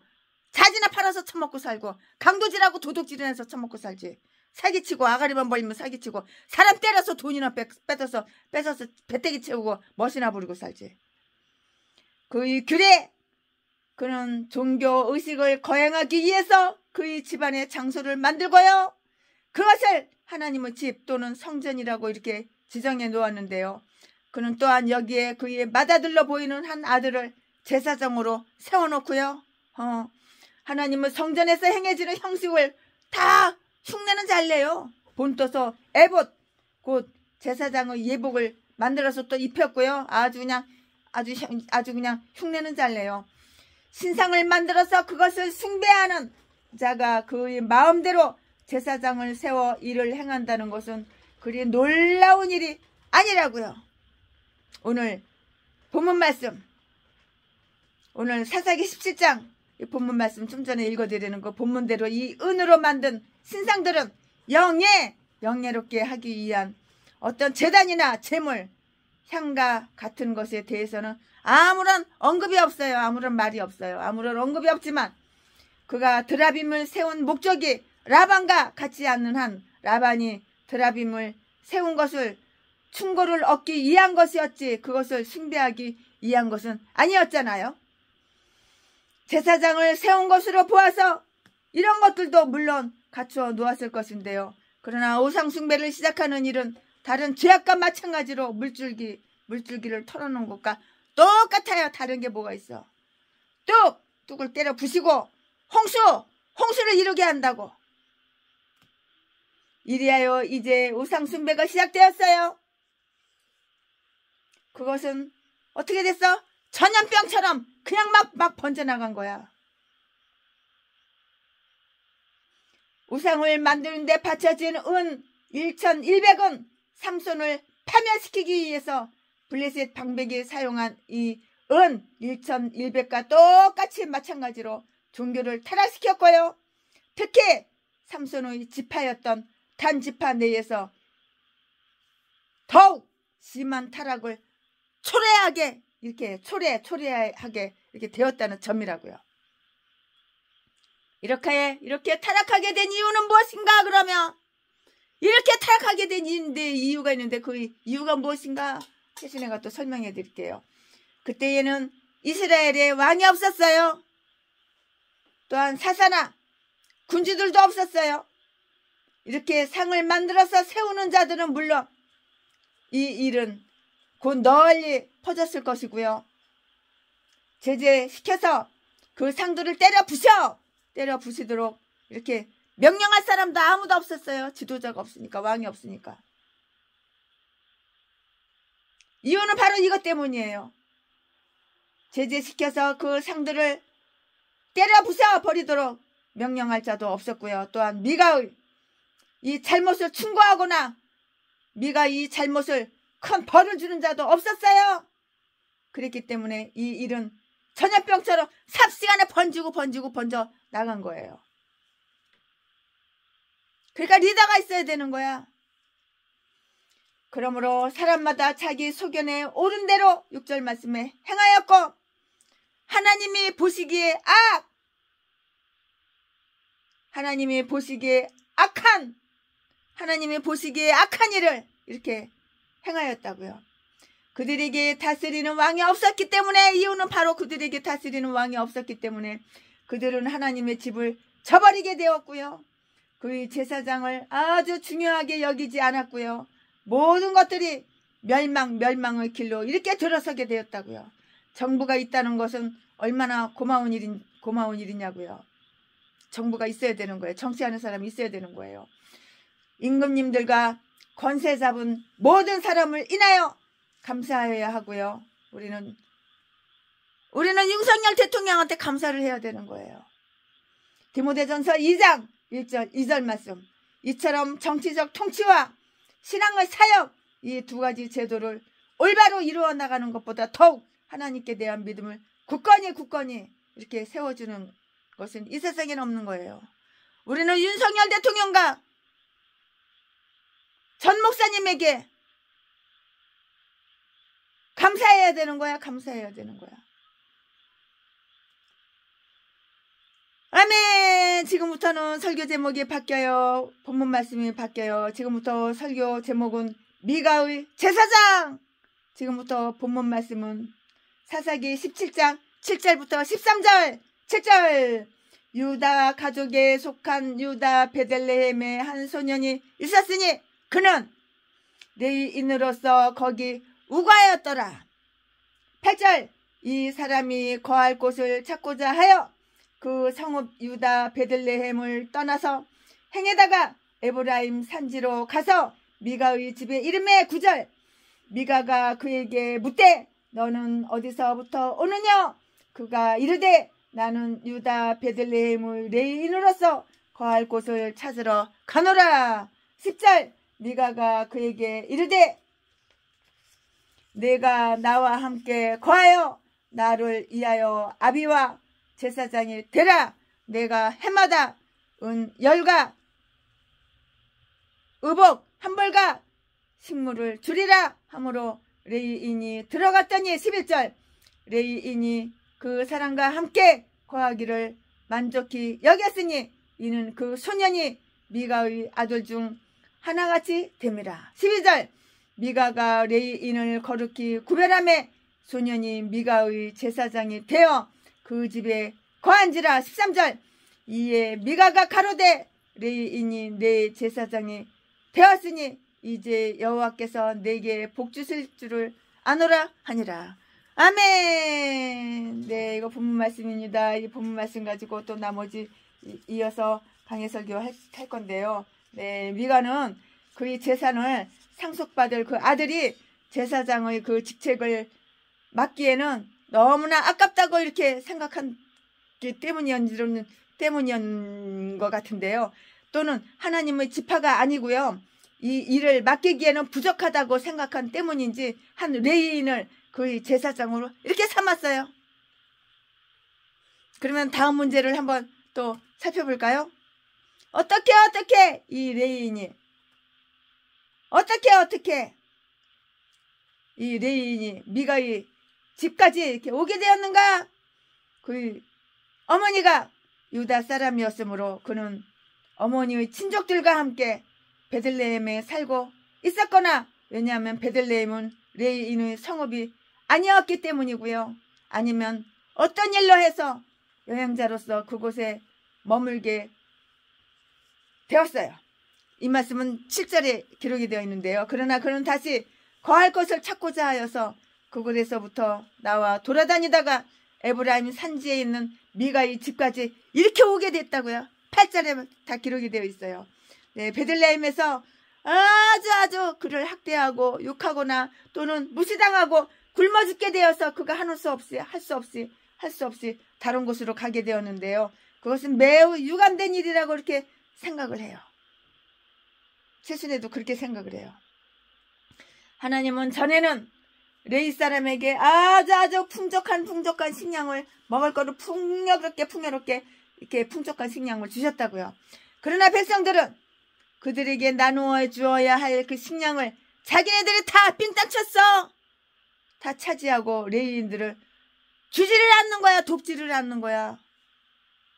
[SPEAKER 1] 자지나 팔아서 처먹고 살고 강도질하고 도둑질해서 처먹고 살지. 사기치고 아가리만 벌리면 사기치고 사람 때려서 돈이나 뺏어서 배때기 채우고 멋이나 부리고 살지. 그의 규례, 그는 종교 의식을 거행하기 위해서 그의 집안의 장소를 만들고요. 그것을 하나님의 집 또는 성전이라고 이렇게 지정해 놓았는데요. 그는 또한 여기에 그의 맏아들로 보이는 한 아들을 제사장으로 세워놓고요. 하나님의 성전에서 행해지는 형식을 다 흉내는 잘 내요. 본떠서 에봇, 곧 제사장의 예복을 만들어서 또 입혔고요. 아주 그냥 흉내는 잘 내요. 신상을 만들어서 그것을 숭배하는 자가 그의 마음대로 제사장을 세워 일을 행한다는 것은 그리 놀라운 일이 아니라고요. 오늘 본문 말씀, 오늘 사사기 17장 본문 말씀 좀 전에 읽어드리는 거 본문대로 이 은으로 만든 신상들은 영예롭게 하기 위한 어떤 제단이나 제물, 향과 같은 것에 대해서는 아무런 언급이 없어요. 아무런 말이 없어요. 아무런 언급이 없지만 그가 드라빔을 세운 목적이 라반과 같지 않는 한 라반이 드라빔을 세운 것을 충고를 얻기 위한 것이었지 그것을 숭배하기 위한 것은 아니었잖아요. 제사장을 세운 것으로 보아서 이런 것들도 물론 갖추어 놓았을 것인데요. 그러나 우상숭배를 시작하는 일은 다른 죄악과 마찬가지로 물줄기를 털어놓은 것과 똑같아요. 다른 게 뭐가 있어. 뚝을 때려 부시고 홍수를 이루게 한다고. 이리하여 이제 우상숭배가 시작되었어요. 그것은 어떻게 됐어? 전염병처럼 그냥 막 번져나간 거야. 우상을 만드는데 바쳐진 은 1100은 삼손을 파멸시키기 위해서 블레셋 방백이 사용한 이 은 1100과 똑같이 마찬가지로 종교를 타락시켰고요. 특히 삼손의 지파였던 단지파 내에서 더욱 심한 타락을 초래하게 이렇게 되었다는 점이라고요. 이렇게 타락하게 된 이유는 무엇인가? 그러면 이렇게 타락하게 된 이유가 있는데 그 이유가 무엇인가? 최신애가 또 설명해 드릴게요. 그때에는 이스라엘에 왕이 없었어요. 또한 사사나 군주들도 없었어요. 이렇게 상을 만들어서 세우는 자들은 물론 이 일은 곧 널리 퍼졌을 것이고요. 제재시켜서 그 상들을 때려 부시도록 이렇게 명령할 사람도 아무도 없었어요. 지도자가 없으니까, 왕이 없으니까. 이유는 바로 이것 때문이에요. 제재시켜서 그 상들을 때려 부숴버리도록 명령할 자도 없었고요. 또한 미가의 이 잘못을 충고하거나 미가 이 잘못을 큰 벌을 주는 자도 없었어요. 그랬기 때문에 이 일은 전염병처럼 삽시간에 번져 나간 거예요. 그러니까 리더가 있어야 되는 거야. 그러므로 사람마다 자기 소견에 옳은 대로 6절 말씀에 행하였고 하나님이 보시기에 악한 일을 이렇게 행하였다고요. 그들에게 다스리는 왕이 없었기 때문에, 이유는 바로 그들에게 다스리는 왕이 없었기 때문에 그들은 하나님의 집을 저버리게 되었고요. 그의 제사장을 아주 중요하게 여기지 않았고요. 모든 것들이 멸망의 길로 이렇게 들어서게 되었다고요. 정부가 있다는 것은 얼마나 고마운 일이냐고요. 정부가 있어야 되는 거예요. 정치하는 사람이 있어야 되는 거예요. 임금님들과 권세 잡은 모든 사람을 인하여 감사해야 하고요. 우리는 윤석열 대통령한테 감사를 해야 되는 거예요. 디모데전서 2장 1절 2절 말씀. 이처럼 정치적 통치와 신앙의 사역, 이 두 가지 제도를 올바로 이루어 나가는 것보다 더욱 하나님께 대한 믿음을 굳건히 이렇게 세워주는 것은 이 세상에는 없는 거예요. 우리는 윤석열 대통령과 전 목사님에게 감사해야 되는 거야. 감사해야 되는 거야. 아멘. 지금부터는 설교 제목이 바뀌어요. 본문 말씀이 바뀌어요. 지금부터 설교 제목은 미가의 제사장. 지금부터 본문 말씀은 사사기 17장 7절부터 13절 7절. 유다 가족에 속한 유다 베들레헴에 한 소년이 있었으니 그는 레위인으로서 거기 우거하였더라. 8절. 이 사람이 거할 곳을 찾고자 하여 그 성읍 유다 베들레헴을 떠나서 행에다가 에브라임 산지로 가서 미가의 집에 이름에 9절. 미가가 그에게 묻되 너는 어디서부터 오느냐? 그가 이르되 나는 유다 베들레헴의 레위인으로서 거할 곳을 찾으러 가노라. 10절. 미가가 그에게 이르되 내가 나와 함께 거하여 나를 위하여 아비와 제사장이 되라. 내가 해마다 은 열과 의복 한 벌과 식물을 주리라 하므로 레위인이 들어갔더니 11절. 레위인이 그 사람과 함께 거하기를 만족히 여겼으니 이는 그 소년이 미가의 아들 중 하나같이 됨이라. 12절. 미가가 레위인을 거룩히 구별하매 소년이 미가의 제사장이 되어 그 집에 거한지라. 13절. 이에 미가가 가로되 레위인이 내 제사장이 되었으니 이제 여호와께서 내게 복 주실 줄을 아노라 하니라. 아멘. 네, 이거 본문 말씀입니다. 이 본문 말씀 가지고 또 나머지 이어서 강해 설교 할 건데요. 네, 미가는 그의 재산을 상속받을 그 아들이 제사장의 그 직책을 맡기에는 너무나 아깝다고 이렇게 생각한 게 때문이었는 것 같은데요. 또는 하나님의 지파가 아니고요. 이 일을 맡기기에는 부족하다고 생각한 때문인지 한 레위인을 그의 제사장으로 이렇게 삼았어요. 그러면 다음 문제를 한번 또 살펴볼까요? 어떻게 이 레위인이 어떻게 이 레위인이 미가의 집까지 이렇게 오게 되었는가? 그의 어머니가 유다 사람이었으므로 그는 어머니의 친족들과 함께 베들레헴에 살고 있었거나, 왜냐하면 베들레헴은 레위인의 성읍이 아니었기 때문이고요. 아니면 어떤 일로 해서 여행자로서 그곳에 머물게 되었어요. 이 말씀은 7절에 기록이 되어 있는데요. 그러나 그는 다시 거할 것을 찾고자 하여서 그곳에서부터 나와 돌아다니다가 에브라임 산지에 있는 미가의 집까지 이렇게 오게 됐다고요. 8절에 다 기록이 되어 있어요. 네, 베들레헴에서 아주 그를 학대하고 욕하거나 또는 무시당하고 굶어 죽게 되어서 그가 할 수 없이 다른 곳으로 가게 되었는데요. 그것은 매우 유감된 일이라고 이렇게 생각을 해요. 최순애도 그렇게 생각을 해요. 하나님은 전에는 레위 사람에게 아주 풍족한 식량을 먹을 거를 풍요롭게 이렇게 풍족한 식량을 주셨다고요. 그러나 백성들은 그들에게 나누어 주어야 할 그 식량을 자기네들이 다 빙땅 쳤어. 다 차지하고 레위인들을 주지를 않는 거야. 돕지를 않는 거야.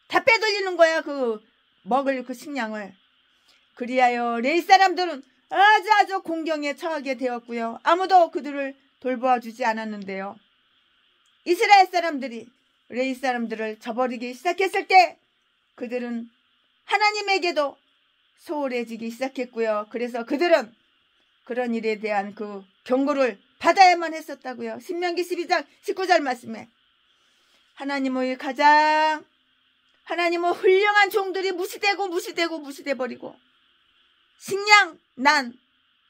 [SPEAKER 1] 다 빼돌리는 거야. 그 먹을 그 식량을. 그리하여 레위 사람들은 아주 공경에 처하게 되었고요. 아무도 그들을 돌보아 주지 않았는데요. 이스라엘 사람들이 레위 사람들을 저버리기 시작했을 때 그들은 하나님에게도 소홀해지기 시작했고요. 그래서 그들은 그런 일에 대한 그 경고를 받아야만 했었다고요. 신명기 12장 19절 말씀에 하나님의 훌륭한 종들이 무시돼버리고 식량 난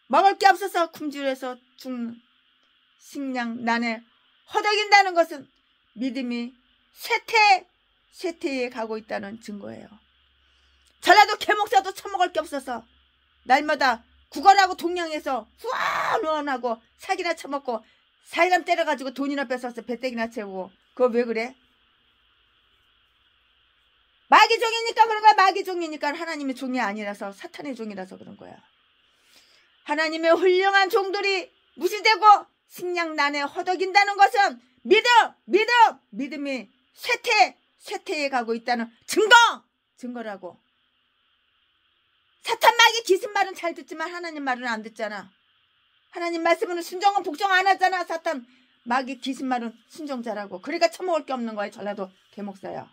[SPEAKER 1] 먹을 게 없어서 굶주려서 죽는 식량 난에 허덕인다는 것은 믿음이 쇠퇴에 가고 있다는 증거예요. 전라도 개목사도 처먹을 게 없어서 날마다 구걸하고 동양에서 후원하고 사기나 처먹고 사이람 때려가지고 돈이나 뺏어서 배때기나 채우고 그거 왜 그래? 마귀 종이니까 그런 거야. 마귀 종이니까 하나님의 종이 아니라서 사탄의 종이라서 그런 거야. 하나님의 훌륭한 종들이 무시되고 식량난에 허덕인다는 것은 믿음이 쇠퇴에 가고 있다는 증거라고. 사탄 마귀 기습 말은 잘 듣지만 하나님 말은 안 듣잖아. 하나님 말씀은 순종은 복종 안 하잖아. 사탄 마귀 기습 말은 순종 잘하고. 그러니까 처먹을 게 없는 거야. 전라도 개목사야.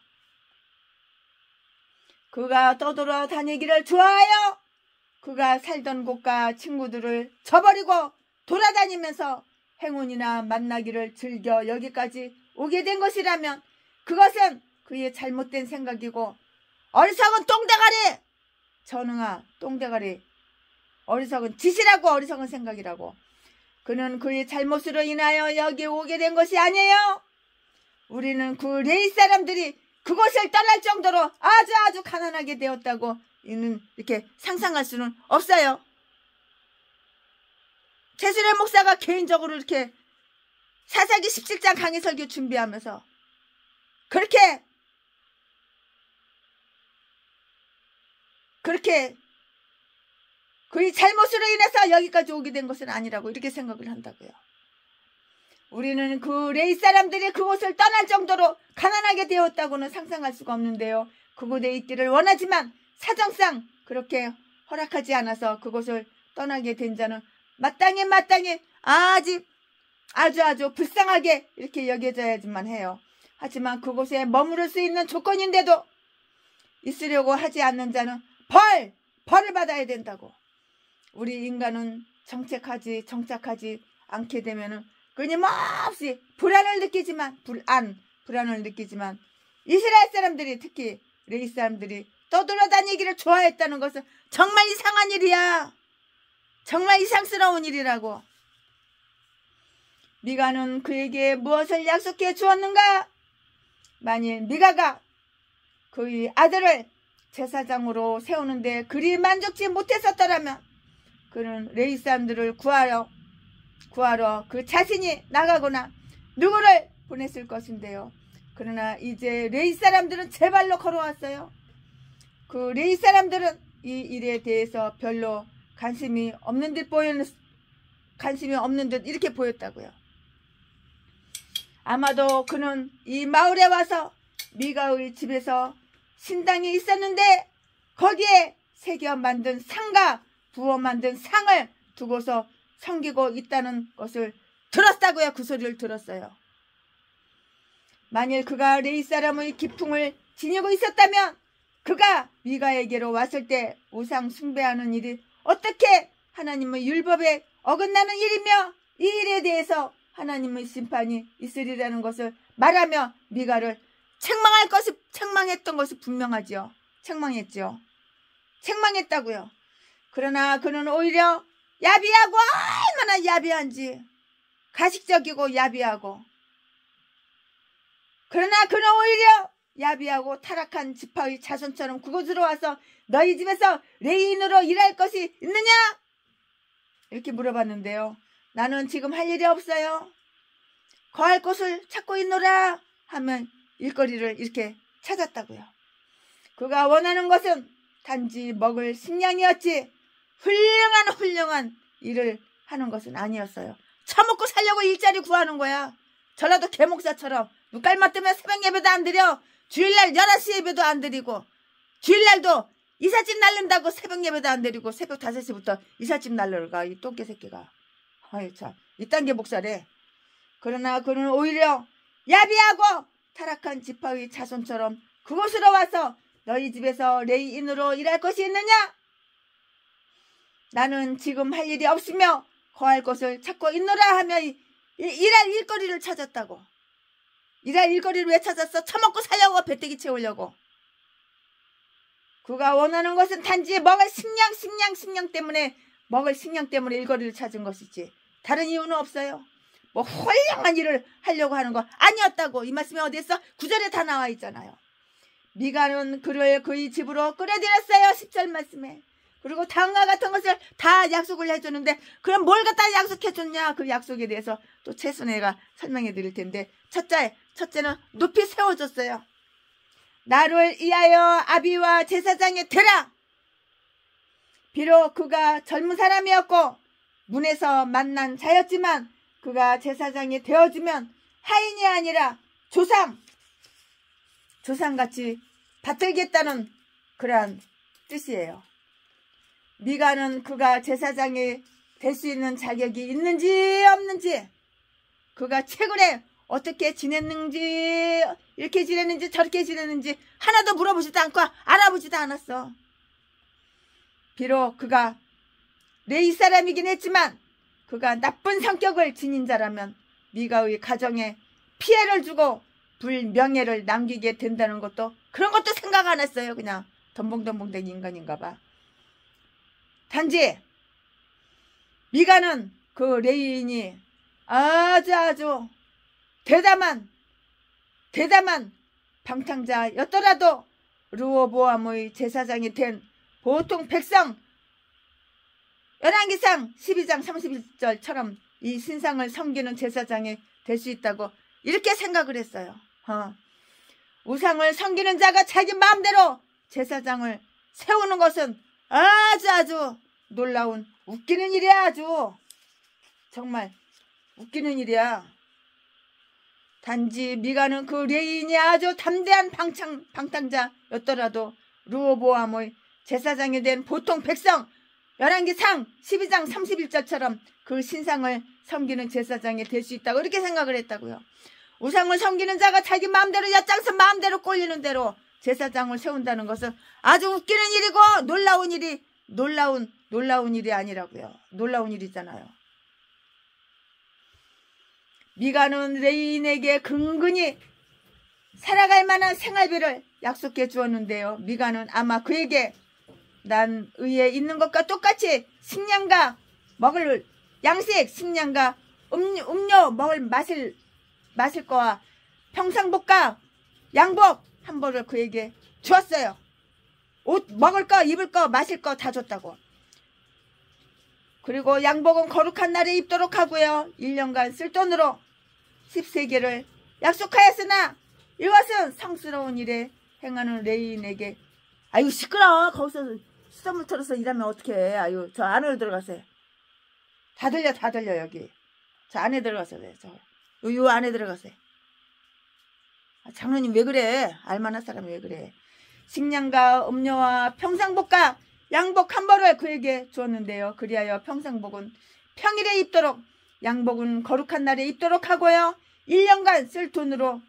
[SPEAKER 1] 그가 떠돌아다니기를 좋아하여 그가 살던 곳과 친구들을 저버리고 돌아다니면서 행운이나 만나기를 즐겨 여기까지 오게 된 것이라면 그것은 그의 잘못된 생각이고 어리석은 똥대가리 전응아 똥대가리 어리석은 짓이라고 어리석은 생각이라고. 그는 그의 잘못으로 인하여 여기 오게 된 것이 아니에요. 우리는 그 레위 사람들이 그곳을 떠날 정도로 아주 가난하게 되었다고 이렇게 상상할 수는 없어요. 최순애 목사가 개인적으로 이렇게 사사기 17장 강의 설교 준비하면서 그렇게 그의 잘못으로 인해서 여기까지 오게 된 것은 아니라고 이렇게 생각을 한다고요. 우리는 그 레위 사람들이 그곳을 떠날 정도로 가난하게 되었다고는 상상할 수가 없는데요. 그곳에 있기를 원하지만 사정상 그렇게 허락하지 않아서 그곳을 떠나게 된 자는 마땅히 아주 불쌍하게 이렇게 여겨져야지만 해요. 하지만 그곳에 머무를 수 있는 조건인데도 있으려고 하지 않는 자는 벌을 받아야 된다고. 우리 인간은 정착하지 않게 되면은 끊임없이 불안을 느끼지만 이스라엘 사람들이 특히 레위 사람들이 떠돌아다니기를 좋아했다는 것은 정말 이상한 일이야. 정말 이상스러운 일이라고. 미가는 그에게 무엇을 약속해 주었는가? 만일 미가가 그의 아들을 제사장으로 세우는데 그리 만족지 못했었더라면 그는 레위 사람들을 구하러 그 자신이 나가거나 누구를 보냈을 것인데요. 그러나 이제 레위 사람들은 제 발로 걸어왔어요. 그 레위 사람들은 이 일에 대해서 별로 관심이 없는 듯 이렇게 보였다고요. 아마도 그는 이 마을에 와서 미가의 집에서 신당이 있었는데 거기에 새겨 만든 상과 부어 만든 상을 두고서 섬기고 있다는 것을 들었다고요. 그 소리를 들었어요. 만일 그가 레위 사람의 기풍을 지니고 있었다면 그가 미가에게로 왔을 때 우상 숭배하는 일이 어떻게 하나님의 율법에 어긋나는 일이며 이 일에 대해서 하나님의 심판이 있으리라는 것을 말하며 미가를 책망했던 것이 분명하지요. 책망했다고요. 그러나 그는 오히려 야비하고 얼마나 야비한지 가식적이고 야비하고 그러나 그는 오히려 야비하고 타락한 지파의 자손처럼 그곳으로 와서 너희 집에서 레위인으로 일할 것이 있느냐? 이렇게 물어봤는데요. 나는 지금 할 일이 없어요. 거할 곳을 찾고 있노라 하면 일거리를 이렇게 찾았다고요. 그가 원하는 것은 단지 먹을 식량이었지 훌륭한 일을 하는 것은 아니었어요. 처먹고 살려고 일자리 구하는 거야. 전라도 개목사처럼 눈깔 맞으면 새벽 예배도 안 드려. 주일날 11시 예배도 안 드리고 주일날도 이삿짐 날른다고 새벽 예배도 안 드리고 새벽 5시부터 이삿짐 날르러 가. 이 똥개 새끼가. 아유 참 이딴 게 목사래. 그러나 그는 오히려 야비하고 타락한 지파의 자손처럼 그곳으로 와서 너희 집에서 레이인으로 일할 것이 있느냐? 나는 지금 할 일이 없으며 거할 곳을 찾고 있노라 하며 일할 일거리를 찾았다고. 일할 일거리를 왜 찾았어? 처먹고 살려고, 배때기 채우려고. 그가 원하는 것은 단지 먹을 식량 때문에, 먹을 식량 때문에 일거리를 찾은 것이지 다른 이유는 없어요. 뭐 훌륭한 일을 하려고 하는 거 아니었다고. 이 말씀이 어디 있어? 9절에 다 나와 있잖아요. 미가는 그를 그의 집으로 끌어들였어요. 10절 말씀에. 그리고 다음과 같은 것을 다 약속을 해주는데 그럼 뭘 갖다 약속해줬냐? 그 약속에 대해서 또 최순애가 설명해 드릴 텐데 첫째는 높이 세워줬어요. 나를 위하여 아비와 제사장에 되라. 비록 그가 젊은 사람이었고 문에서 만난 자였지만 그가 제사장이 되어주면 하인이 아니라 조상같이 받들겠다는 그러한 뜻이에요. 미가는 그가 제사장이 될 수 있는 자격이 있는지 없는지, 그가 최근에 어떻게 지냈는지, 이렇게 지냈는지 저렇게 지냈는지 하나도 물어보지도 않고 알아보지도 않았어. 비록 그가 레위 사람이긴 했지만 그가 나쁜 성격을 지닌 자라면 미가의 가정에 피해를 주고 불명예를 남기게 된다는 것도, 그런 것도 생각 안 했어요. 그냥 덤벙덤벙된 인간인가 봐. 단지 미가는 그 레위인이 아주 대담한 방탕자였더라도 르호보암의 제사장이 된 보통 백성, 열왕기상 12장 31절처럼 이 신상을 섬기는 제사장이 될 수 있다고 이렇게 생각을 했어요. 우상을 섬기는 자가 자기 마음대로 제사장을 세우는 것은 아주 놀라운 웃기는 일이야. 아주 정말 웃기는 일이야. 단지 미가는 그 레인이 아주 담대한 방탕자였더라도 르호보암의 제사장이 된 보통 백성, 열왕기상 12장 31절처럼 그 신상을 섬기는 제사장이 될 수 있다고 이렇게 생각을 했다고요. 우상을 섬기는 자가 자기 마음대로 엿장서 마음대로 꼴리는 대로 제사장을 세운다는 것은 아주 웃기는 일이고 놀라운 일이 아니라고요. 놀라운 일이잖아요. 미가는 레인에게 근근히 살아갈 만한 생활비를 약속해 주었는데요. 미가는 아마 그에게 난 의에 있는 것과 똑같이 식량과 먹을 양식, 식량과 음료 마실 거와 평상복과 양복 한 벌을 그에게 주었어요. 옷 먹을 거, 입을 거, 마실 거 다 줬다고. 그리고 양복은 거룩한 날에 입도록 하고요. 1년간 쓸 돈으로 10세겔을 약속하였으나 이것은 성스러운 일에 행하는 레인에게, 아유 시끄러워. 거기서 수돗물 틀어서 일하면 어떡해. 아유 저 안으로 들어가세요. 다 들려 여기. 저 안에 들어가세요. 요 안에 들어가세요. 장로님 왜 그래? 알만한 사람이 왜 그래? 식량과 음료와 평상복과 양복 한 벌을 그에게 주었는데요. 그리하여 평상복은 평일에 입도록, 양복은 거룩한 날에 입도록 하고요. 1년간 쓸 돈으로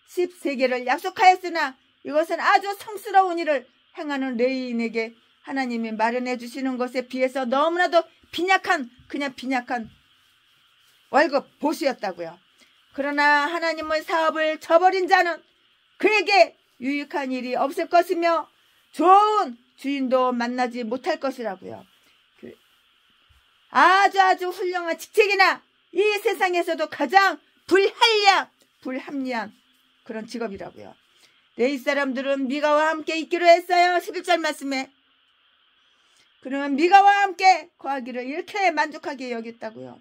[SPEAKER 1] 10세겔을 약속하였으나 이것은 아주 성스러운 일을 행하는 레위인에게 하나님이 마련해 주시는 것에 비해서 너무나도 빈약한 월급 보수였다고요. 그러나 하나님의 사업을 저버린 자는 그에게 유익한 일이 없을 것이며 좋은 주인도 만나지 못할 것이라고요. 아주 훌륭한 직책이나 이 세상에서도 가장 불합리한 그런 직업이라고요. 레위 사람들은 미가와 함께 있기로 했어요. 11절 말씀에. 그러면 미가와 함께 거하기를 이렇게 만족하게 여겼다고요.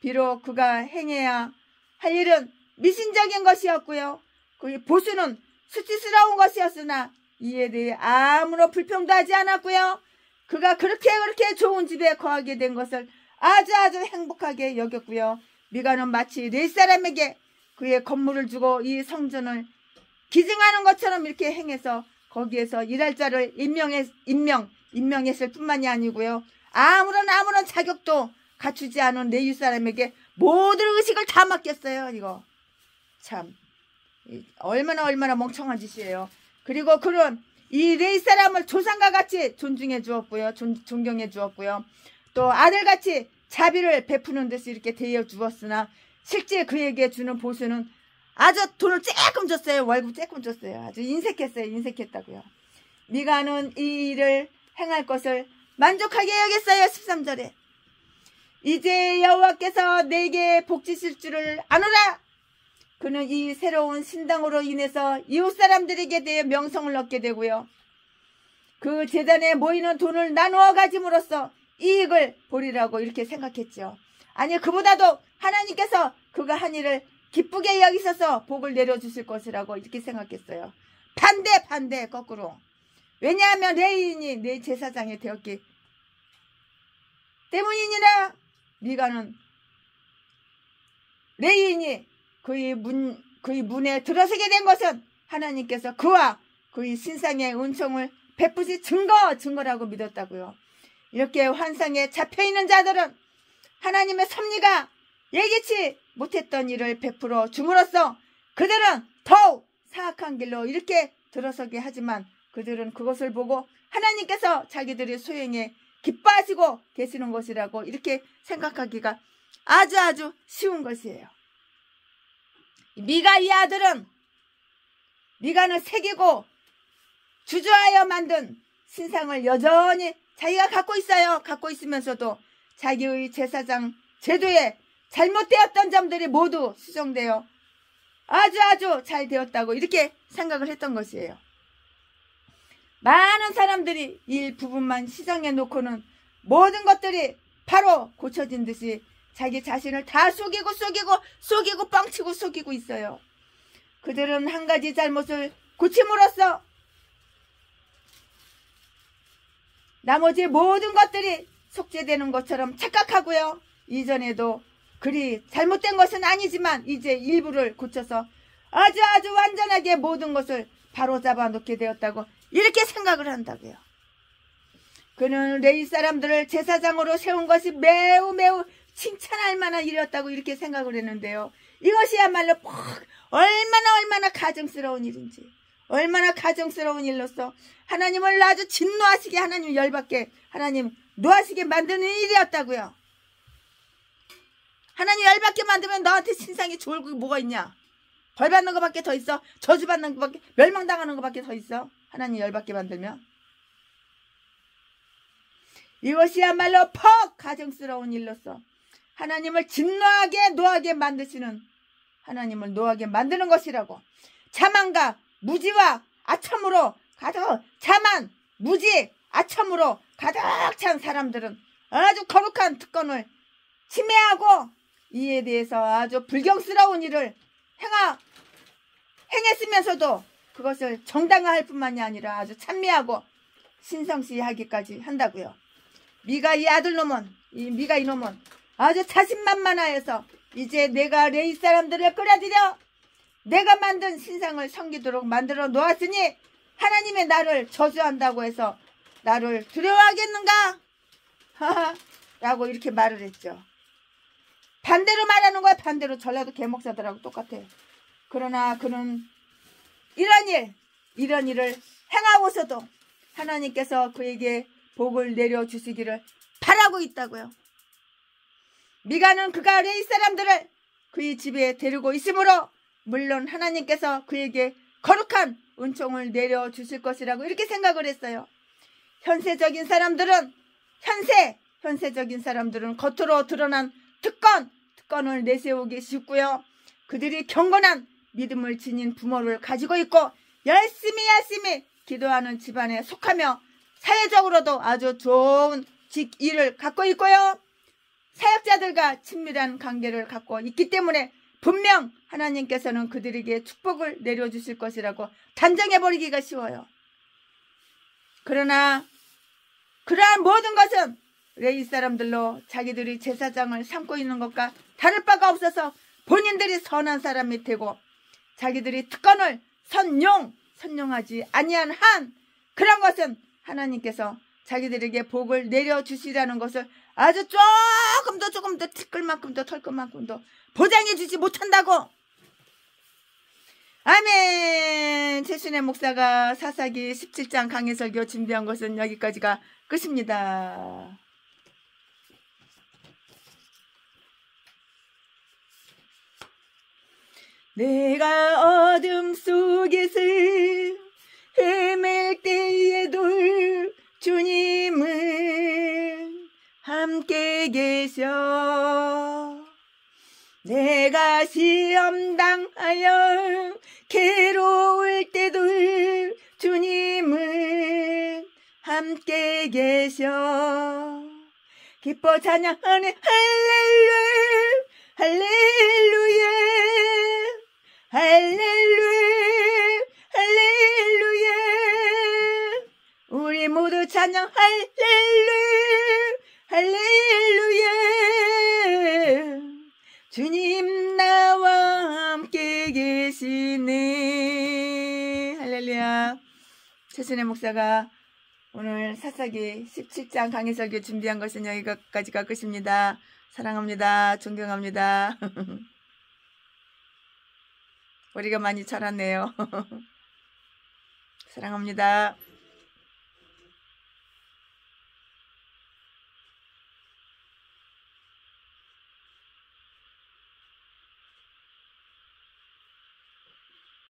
[SPEAKER 1] 비록 그가 행해야 할 일은 미신적인 것이었고요. 그의 보수는 수치스러운 것이었으나 이에 대해 아무런 불평도 하지 않았고요. 그가 그렇게 좋은 집에 거하게 된 것을 아주 행복하게 여겼고요. 미가는 마치 레위 사람에게 그의 건물을 주고 이 성전을 기증하는 것처럼 이렇게 행해서 거기에서 일할 자를 임명했을 뿐만이 아니고요. 아무런 자격도 갖추지 않은 레위 사람에게 모든 의식을 다 맡겼어요. 이거 참 얼마나 멍청한 짓이에요. 그리고 그런 이 레위 사람을 조상과 같이 존중해 주었고요. 존경해 주었고요. 또 아들같이 자비를 베푸는 듯이 이렇게 대해 주었으나 실제 그에게 주는 보수는 아주 돈을 조금 줬어요. 월급 조금 줬어요. 아주 인색했어요. 인색했다고요. 미가는 이 일을 행할 것을 만족하게 여겼어요. 13절에 이제 여호와께서 내게 복 주실 줄을 아노라. 그는 이 새로운 신당으로 인해서 이웃 사람들에게 대해 명성을 얻게 되고요. 그 제단에 모이는 돈을 나누어 가짐으로써 이익을 보리라고 이렇게 생각했죠. 아니 그보다도 하나님께서 그가 한 일을 기쁘게 여기셔서 복을 내려주실 것이라고 이렇게 생각했어요. 반대 거꾸로. 왜냐하면 레위인이 내 제사장이 되었기 때문이니라. 미가는 레위인이 그의 문에 들어서게 된 것은 하나님께서 그와 그의 신상의 은총을 베푸시 증거라고 믿었다고요. 이렇게 환상에 잡혀있는 자들은 하나님의 섭리가 예기치 못했던 일을 베풀어 줌으로써 그들은 더욱 사악한 길로 이렇게 들어서게 하지만 그들은 그것을 보고 하나님께서 자기들의 소행에 기뻐하시고 계시는 것이라고 이렇게 생각하기가 아주 쉬운 것이에요. 미가 이 아들은 미가는 새기고 주저하여 만든 신상을 여전히 자기가 갖고 있어요. 갖고 있으면서도 자기의 제사장 제도에 잘못되었던 점들이 모두 수정되어 아주 잘 되었다고 이렇게 생각을 했던 것이에요. 많은 사람들이 이 부분만 시정해 놓고는 모든 것들이 바로 고쳐진 듯이 자기 자신을 다 속이고 뻥치고 속이고 있어요. 그들은 한 가지 잘못을 고침으로써 나머지 모든 것들이 속죄되는 것처럼 착각하고요. 이전에도 그리 잘못된 것은 아니지만 이제 일부를 고쳐서 아주 완전하게 모든 것을 바로잡아 놓게 되었다고 이렇게 생각을 한다고요. 그는 레위 사람들을 제사장으로 세운 것이 매우 칭찬할 만한 일이었다고 이렇게 생각을 했는데요. 이것이야말로 얼마나 가증스러운 일인지, 얼마나 가증스러운 일로서 하나님을 아주 진노하시게, 하나님 열받게, 하나님 노하시게 만드는 일이었다고요. 하나님 열받게 만들면 너한테 신상이 좋을 게 뭐가 있냐? 벌 받는 것밖에 더 있어? 저주받는 것밖에, 멸망당하는 것밖에 더 있어? 하나님 열받게 만들면. 이것이야말로 가증스러운 일로서 하나님을 진노하게 노하게 만드시는, 하나님을 노하게 만드는 것이라고. 자만과 무지와 아첨으로 자만, 무지, 아첨으로 가득 찬 사람들은 아주 거룩한 특권을 침해하고 이에 대해서 아주 불경스러운 일을 행했으면서도 그것을 정당화할 뿐만이 아니라 아주 찬미하고 신성시하기까지 한다고요. 미가 이놈은 아주 자신만만하여서 이제 내가 레위 사람들을 끌어들여 내가 만든 신상을 섬기도록 만들어 놓았으니 하나님의 나를 저주한다고 해서 나를 두려워하겠는가? 라고 이렇게 말을 했죠. 반대로 말하는 거야. 반대로 전라도 개목사들하고 똑같아. 그러나 그는 이런 일을 행하고서도 하나님께서 그에게 복을 내려주시기를 바라고 있다고요. 미가는 그가 레위 사람들을 그의 집에 데리고 있으므로 물론 하나님께서 그에게 거룩한 은총을 내려주실 것이라고 이렇게 생각을 했어요. 현세적인 사람들은 겉으로 드러난 특권을 내세우기 쉽고요. 그들이 경건한 믿음을 지닌 부모를 가지고 있고 열심히 기도하는 집안에 속하며 사회적으로도 아주 좋은 직위를 갖고 있고요. 사역자들과 친밀한 관계를 갖고 있기 때문에 분명 하나님께서는 그들에게 축복을 내려주실 것이라고 단정해버리기가 쉬워요. 그러나 그러한 모든 것은 레위 사람들로 자기들이 제사장을 삼고 있는 것과 다를 바가 없어서 본인들이 선한 사람이 되고 자기들이 특권을 선용하지 아니한 한 그런 것은 하나님께서 자기들에게 복을 내려주시라는 것을 아주 조금 더 티끌만큼 더 털끝만큼 더 보장해 주지 못한다고. 아멘. 최순애 목사가 사사기 17장 강해 설교 준비한 것은 여기까지가 끝입니다. 내가 어둠 속에서 헤맬 때에도 주님은 함께 계셔. 내가 시험 당하여 괴로울 때도 주님은 함께 계셔. 기뻐 찬양하네 할렐루야 할렐루야 할렐루야 할렐루야. 우리 모두 찬양 할렐루야 할렐루야. 주님 나와 함께 계시네. 할렐루야. 최순애 목사가 오늘 사사기 17장 강해 설교 준비한 것은 여기까지가 끝입니다. 사랑합니다. 존경합니다. 머리가 많이 자랐네요. 사랑합니다.